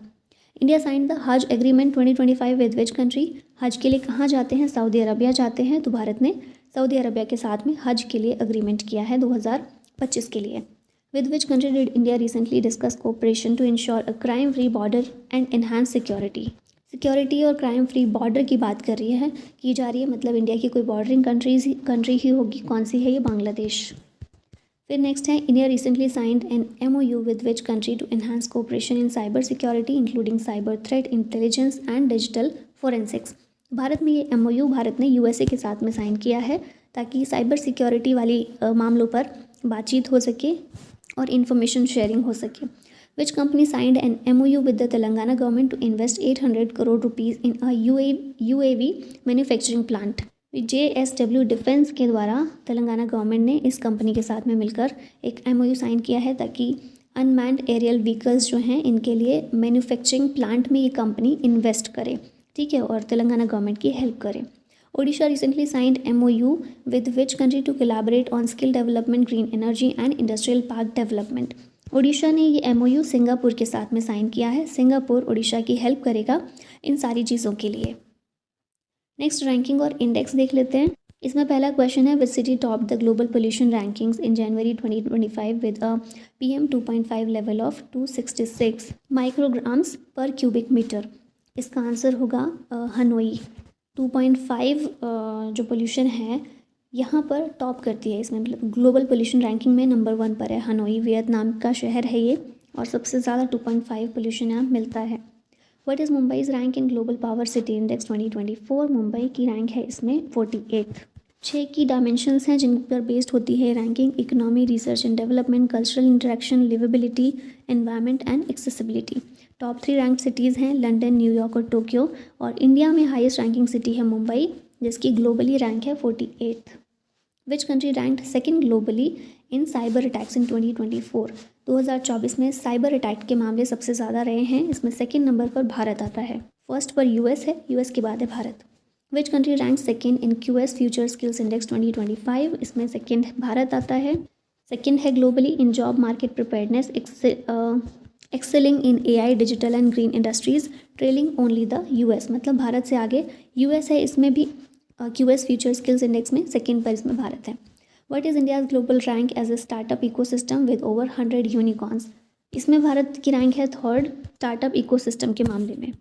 इंडिया साइन द हज एग्रीमेंट 2025 विद विच कंट्री? हज के लिए कहाँ जाते हैं? सऊदी अरबिया जाते हैं, तो भारत ने सऊदी अरबिया के साथ में हज के लिए अग्रीमेंट किया है 2025 के लिए। With which country did India recently discuss cooperation to ensure a crime free border and enhance security और क्राइम फ्री बॉर्डर की बात की जा रही है, मतलब इंडिया की कोई बॉर्डरिंग कंट्री ही होगी। कौन सी है ये? बांग्लादेश। फिर नेक्स्ट है, India recently signed an MOU with which country to enhance cooperation in cyber security including cyber threat intelligence and digital forensics? Bharat में ये MOU भारत ने USA के साथ में साइन किया है, ताकि साइबर सिक्योरिटी वाली मामलों पर बातचीत हो सके और इन्फॉर्मेशन शेयरिंग हो सके। Which company signed an MOU with the Telangana government to invest 800 crore rupees in a UAV manufacturing plant? JSW defence के द्वारा तेलंगाना गवर्नमेंट ने इस कंपनी के साथ में मिलकर एक MOU साइन किया है, ताकि अनमैन्ड एरियल व्हीकल्स जो हैं इनके लिए मैन्युफैक्चरिंग प्लांट में ये कंपनी इन्वेस्ट करे, ठीक है, और तेलंगाना गवर्नमेंट की हेल्प करे। Odisha recently signed MOU with which country to collaborate on skill development, green energy and industrial park development? Odisha ने ये MOU सिंगापुर के साथ में साइन किया है। सिंगापुर ओडिशा की हेल्प करेगा इन सारी चीज़ों के लिए। नेक्स्ट रैंकिंग और इंडेक्स देख लेते हैं। इसमें पहला क्वेश्चन है, which city top the global pollution rankings in January 2025 with a PM 2.5 level of 266 micrograms पर क्यूबिक मीटर? इसका आंसर होगा हनोई। 2.5 जो पोल्यूशन है यहाँ पर टॉप करती है, इसमें मतलब ग्लोबल पोल्यूशन रैंकिंग में नंबर 1 पर है हनोई। वियतनाम का शहर है ये और सबसे ज़्यादा 2.5 पोल्यूशन यहाँ मिलता है। What is Mumbai's rank in global power city index 2024? Mumbai की रैंक है इसमें 48। 6 की डायमेंशंस हैं जिन पर बेस्ड होती है ranking: economy, research and development, cultural interaction, liveability, environment and accessibility. Top 3 rank cities हैं लंदन, न्यूयॉर्क और टोक्यो, और इंडिया में हाईएस्ट रैंकिंग सिटी है मुंबई, जिसकी ग्लोबली रैंक है 48। Which country ranked second globally in cyber attacks in 2024? 2024 में cyber attack के मामले सबसे ज़्यादा रहे हैं, इसमें सेकेंड नंबर पर भारत आता है। फर्स्ट पर US है, US के बाद है Bharat. Which country rank second in QS future skills index 2025? इसमें सेकेंड भारत आता है। सेकेंड है globally in job market preparedness, excelling in AI, digital and green industries, trailing only the US, मतलब भारत से आगे US है, इसमें भी QS फ्यूचर स्किल्स इंडेक्स में सेकेंड पर इसमें भारत है। What is India's global rank as a startup ecosystem with over 100 unicorns? इसमें भारत की रैंक है थर्ड स्टार्टअप इकोसिस्टम के मामले में।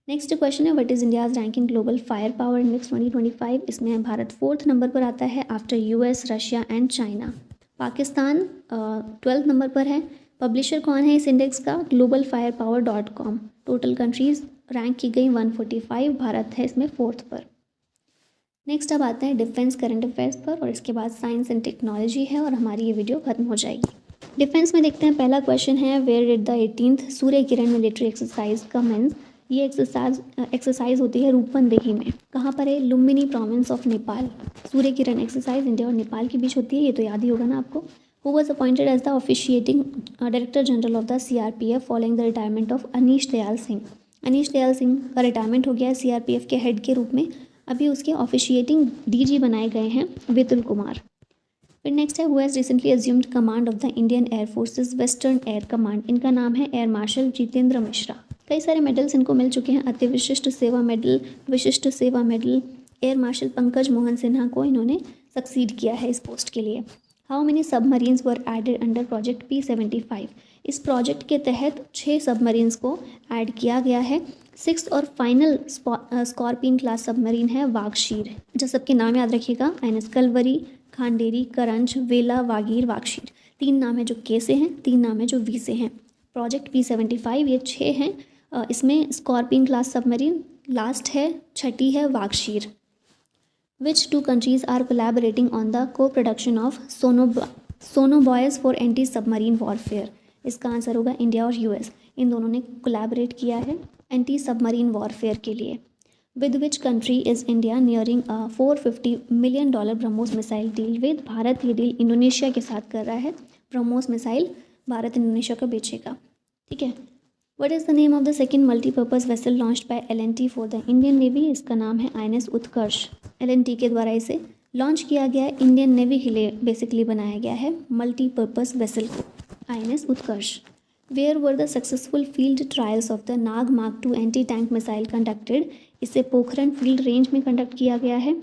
नेक्स्ट क्वेश्चन है, what is India's ranking global fire power index 2025? इसमें भारत 4th नंबर पर आता है after US, Russia and China. Pakistan 12th number पर है। पब्लिशर कौन है इस इंडेक्स का? globalfirepower.com। टोटल कंट्रीज़ रैंक की गई 145, भारत है इसमें 4th पर। नेक्स्ट अब आते हैं डिफेंस करंट अफेयर्स पर, और इसके बाद साइंस एंड टेक्नोलॉजी है और हमारी ये वीडियो खत्म हो जाएगी। डिफेंस में देखते हैं, पहला क्वेश्चन है, where did the 18th Surya Kiran military exercise commence? ये एक्सरसाइज होती है रूपंदेही में। कहाँ पर है? Lumbini province of Nepal. Surya Kiran exercise India और नेपाल के बीच होती है, ये तो याद ही होगा ना आपको। Who was appointed as the officiating director general of the CRPF following the retirement of Anish Dayal Singh? Anish Dayal Singh का रिटायरमेंट हो गया है CRPF के हेड के रूप में, अभी उसके ऑफिशिएटिंग DG बनाए गए हैं विपुल कुमार। फिर नेक्स्ट है, who has recently assumed command of the Indian air forces western air command? इनका नाम है एयर मार्शल जितेंद्र मिश्रा। कई सारे मेडल्स इनको मिल चुके हैं, अति विशिष्ट Seva medal, Vishisht Seva medal. Air marshal Pankaj Mohan Sinha को इन्होंने सक्सीड किया है इस पोस्ट के लिए। How many submarines were added under project P75? इस प्रोजेक्ट के तहत 6 सबमरीन्स को ऐड किया गया है। 6th और फाइनल स्कॉर्पियन क्लास सबमरीन है वागशीर। जो सबके नाम याद रखिएगा, INS कलवरी, खांडेरी, करंज, वेला, वागीर, वागशीर। 3 नाम है जो के से हैं, 3 नाम है जो वी से हैं। प्रोजेक्ट P75 ये 6 हैं। इसमें स्कॉर्पियन क्लास सबमरीन लास्ट है, छठी है Vagsheer. Which 2 countries are collaborating on the co-production of sonobuoys for anti-submarine warfare? इसका आंसर होगा इंडिया और यूएस। इन दोनों ने कोलैबोरेट किया है एंटी सबमरीन वॉरफेयर के लिए। With which country is India nearing $450 million BrahMos missile deal with? Bharat ये डील इंडोनेशिया के साथ कर रहा है। ब्रह्मोस मिसाइल भारत इंडोनेशिया को बेचेगा। ठीक है। What is the name of the second multipurpose vessel launched by L&T for the Indian navy? इसका नाम है INS उत्कर्ष। L&T के द्वारा इसे लॉन्च किया गया है, इंडियन नेवी के लिए बेसिकली बनाया गया है मल्टीपर्पज़ वेसल को, INS Utkarsh. Where were the successful field trials of the Nag mark 2 anti tank missile conducted? इसे पोखरन फील्ड रेंज में कंडक्ट किया गया है।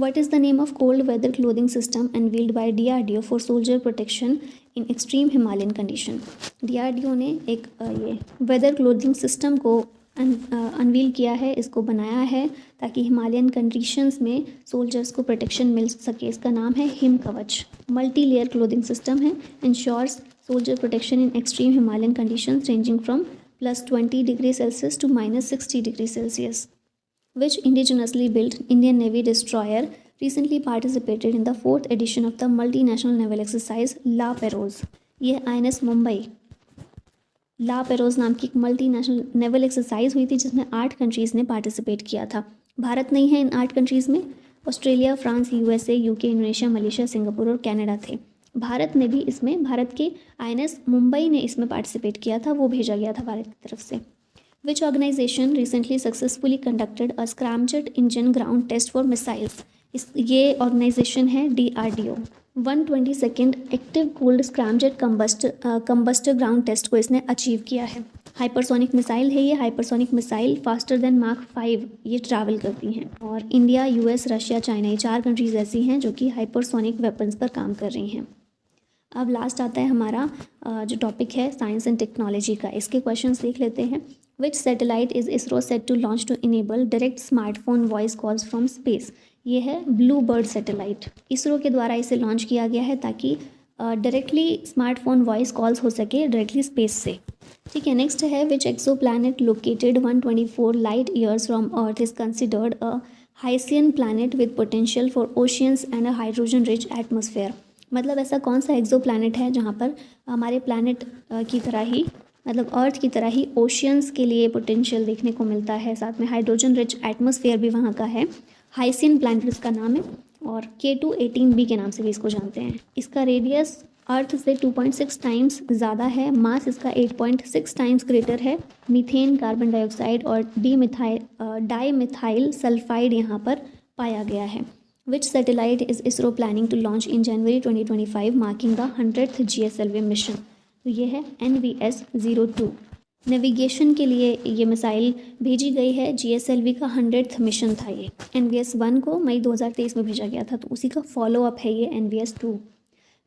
What is the name of cold weather clothing system unveiled by DRDO for soldier protection in extreme Himalayan condition? DRDO ने एक ये weather clothing system को unveil किया है, इसको बनाया है ताकि हिमालयन कंडीशंस में सोल्जर्स को प्रोटेक्शन मिल सके। इसका नाम है Him Kavach. Multi layer clothing system है, ensures soldier protection in extreme Himalayan conditions ranging from +20 degree Celsius to -60 degree Celsius. Which indigenously built Indian Navy destroyer recently participated in the 4th edition of the multinational naval exercise La Perouse? यह INS Mumbai ला Peroz नाम की एक multinational naval exercise हुई थी जिसमें 8 countries ने participate किया था। भारत नहीं है इन 8 कंट्रीज़ में। Australia, France, USA, UK, Indonesia, Malaysia, Singapore और कनाडा थे। भारत ने भी इसमें, भारत के INS मुंबई ने इसमें पार्टिसिपेट किया था, वो भेजा गया था भारत की तरफ से। Which organization recently successfully conducted a scramjet engine ground test for missiles? ये ऑर्गेनाइजेशन है DRDO। 122nd active cold scramjet combustor ground test को इसने अचीव किया है। हाइपरसोनिक मिसाइल है ये। Hypersonic missile faster than mark 5 ये ट्रैवल करती हैं। और इंडिया, US, रशिया, चाइना, ये 4 कंट्रीज़ ऐसी हैं जो कि हाइपरसोनिक वेपन्स पर काम कर रही हैं। अब लास्ट आता है हमारा जो टॉपिक है साइंस एंड टेक्नोलॉजी का। इसके क्वेश्चंस देख लेते हैं। Which satellite is ISRO set to launch to enable direct smartphone voice calls from space? ये है ब्लू बर्ड सैटेलाइट। इसरो के द्वारा इसे लॉन्च किया गया है ताकि डायरेक्टली स्मार्टफोन वॉइस कॉल्स हो सके डायरेक्टली स्पेस से। ठीक है। नेक्स्ट है which exoplanet located 124 light years from earth is considered a hycean planet with potential for oceans and a hydrogen rich atmosphere? मतलब ऐसा कौन सा एक्सो प्लानट है जहाँ पर हमारे प्लानट की तरह ही, मतलब अर्थ की तरह ही ओशियंस के लिए पोटेंशियल देखने को मिलता है, साथ में हाइड्रोजन रिच एटमॉस्फेयर भी वहाँ का है। हाइसियन प्लानट इसका नाम है और K2-18b के नाम से भी इसको जानते हैं। इसका रेडियस अर्थ से 2.6 टाइम्स ज़्यादा है। मास इसका 8.6 टाइम्स ग्रेटर है। मीथेन, कार्बन डाइऑक्साइड और डाईमिथाइल सल्फाइड यहाँ पर पाया गया है। Which satellite is ISRO planning to launch in January 2025 marking the 100th GSLV mission? तो ये है NVS-02। नेविगेशन के लिए ये मिसाइल भेजी गई है। GSLV का 100th मिशन था ये। NVS-1 को मई 2023 में भेजा गया था, तो उसी का फॉलोअप है ये NVS-2।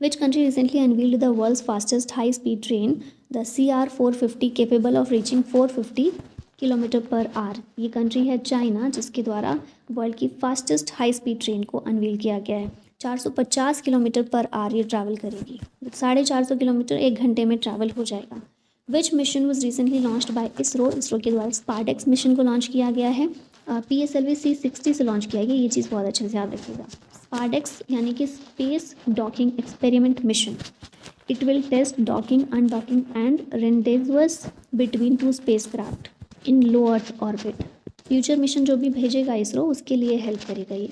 Which country recently unveiled the world's fastest high-speed train, the CR450, capable of reaching 450 km/h? ये कंट्री है चाइना, जिसके द्वारा वर्ल्ड की फास्टेस्ट हाई स्पीड ट्रेन को अनवील किया गया है। 450 km/h ये ट्रैवल करेगी। 450 किलोमीटर 1 घंटे में ट्रैवल हो जाएगा। विच mission was recently launched by ISRO? ISRO के द्वारा स्पार्डेक्स मिशन को लॉन्च किया गया है। PSLV C60 से लॉन्च किया गया। ये चीज़ बहुत अच्छे से याद रखिएगा। स्पार्डेक्स यानी कि space docking experiment mission. It will test docking, undocking and rendezvous between 2 spacecraft in low earth orbit. Future mission जो भी भेजेगा इसरो उसके लिए हेल्प करेगा ये।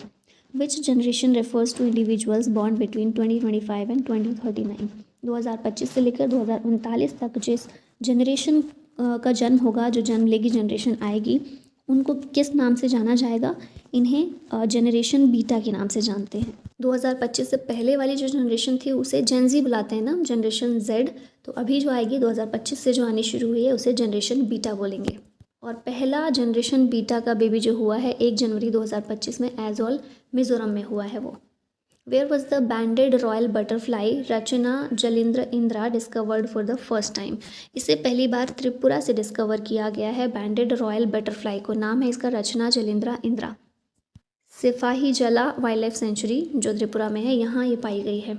Which generation refers to individuals born between 2025 and 2039? 2025 से लेकर 2039 तक जिस जनरेशन का जन्म होगा, जो जन्म लेगी जनरेशन आएगी, उनको किस नाम से जाना जाएगा? इन्हें जनरेशन बीटा के नाम से जानते हैं। 2025 से पहले वाली जो जनरेशन थी उसे जेन ज़ी बुलाते हैं ना, जनरेशन Z। तो अभी जो आएगी 2025 से जो आनी शुरू हुई है उसे जनरेशन बीटा बोलेंगे। और पहला जनरेशन बीटा का बेबी जो हुआ है 1 जनवरी 2025 में ऐज़ॉल मिज़ोरम में हुआ है वो। Where was the banded royal butterfly Rachana jalindra indra discovered for the first time. इसे पहली बार त्रिपुरा से डिस्कवर किया गया है बैंडेड रॉयल बटरफ्लाई को। नाम है इसका रचना जलिंद्रा इंद्रा। सिपाही जला वाइल्ड लाइफ सेंचुरी जो त्रिपुरा में है, यहाँ ये पाई गई है।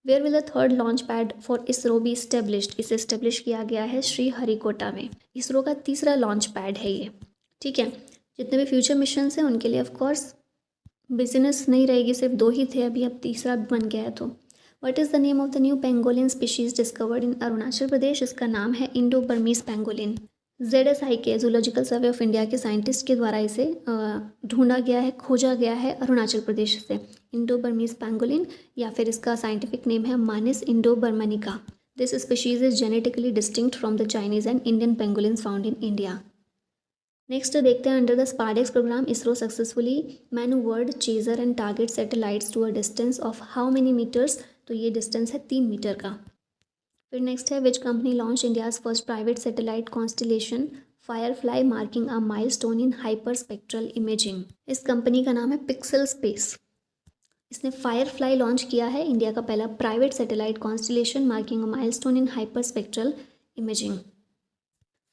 Where will the third launch pad for ISRO be established. इसे स्टेब्लिश किया गया है श्रीहरिकोटा में। इसरो का तीसरा लॉन्च पैड है ये। ठीक है, जितने भी फ्यूचर मिशन हैं उनके लिए ऑफकोर्स बिजनेस नहीं रहेगी, सिर्फ 2 ही थे अभी, अब तीसरा बन गया है। तो what is the name of the new pangolin species discovered in Arunachal Pradesh. इसका नाम है Indo Burmese pangolin. ZSIK zoological survey of India के साइंटिस्ट के द्वारा इसे ढूंढा गया है, खोजा गया है अरुणाचल प्रदेश से। इंडो बर्मीज पेंगोलिन, या फिर इसका साइंटिफिक नेम है Manis indoburmanica. This species is genetically distinct from the Chinese and Indian pangolins found in India. Next देखते हैं, under the SpaDeX programme ISRO successfully manoeuvred chaser and target satellites to a distance of how many metres. तो ये distance है 3 metre का। फिर next है, which company launch India's first private satellite constellation Firefly marking a milestone in hyper spectral imaging. इस company का नाम है पिक्सल स्पेस। इसने फायरफ्लाई लॉन्च किया है, इंडिया का पहला private satellite constellation marking a milestone in hyper spectral imaging.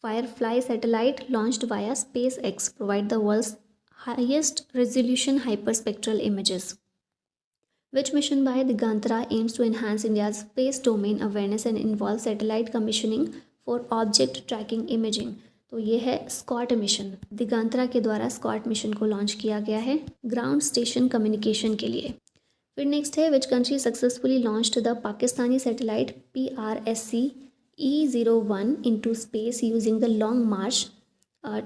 Firefly satellite launched via SpaceX provide the world's highest resolution hyperspectral images. Which mission by Digantara aims to enhance India's space domain awareness and involve satellite commissioning for object tracking imaging? तो ये है Scott mission. दिगांतरा के द्वारा Scott mission को launch किया गया है ground station communication के लिए। फिर नेक्स्ट है, which country successfully launched the Pakistani satellite PRSC E01 into space using the long march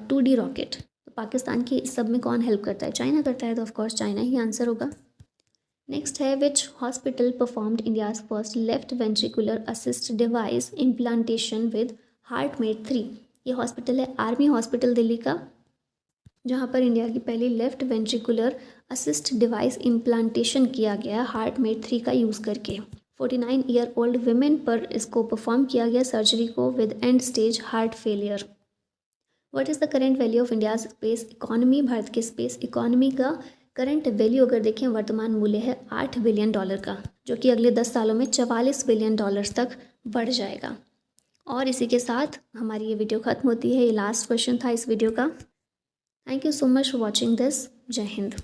2D rocket. तो पाकिस्तान की इस सब में कौन हेल्प करता है? चाइना करता है, तो ऑफकोर्स चाइना ही आंसर होगा। नेक्स्ट है, which hospital performed India's first left ventricular assist device implantation with HeartMate 3। ये हॉस्पिटल है आर्मी हॉस्पिटल दिल्ली का, जहाँ पर इंडिया की पहली left ventricular assist device implantation किया गया हार्टमेट 3 का यूज़ करके। 49 ईयर ओल्ड विमेन पर इसको परफॉर्म किया गया सर्जरी को with and stage heart failure. What is the current value of India's space economy. Bharat के स्पेस इकोनॉमी का करंट वैल्यू अगर देखें, वर्तमान मूल्य है $8 बिलियन का, जो कि अगले 10 सालों में $44 बिलियन तक बढ़ जाएगा। और इसी के साथ हमारी ये वीडियो ख़त्म होती है। ये लास्ट क्वेश्चन था इस वीडियो का। Thank you so much for watching this. जय हिंद।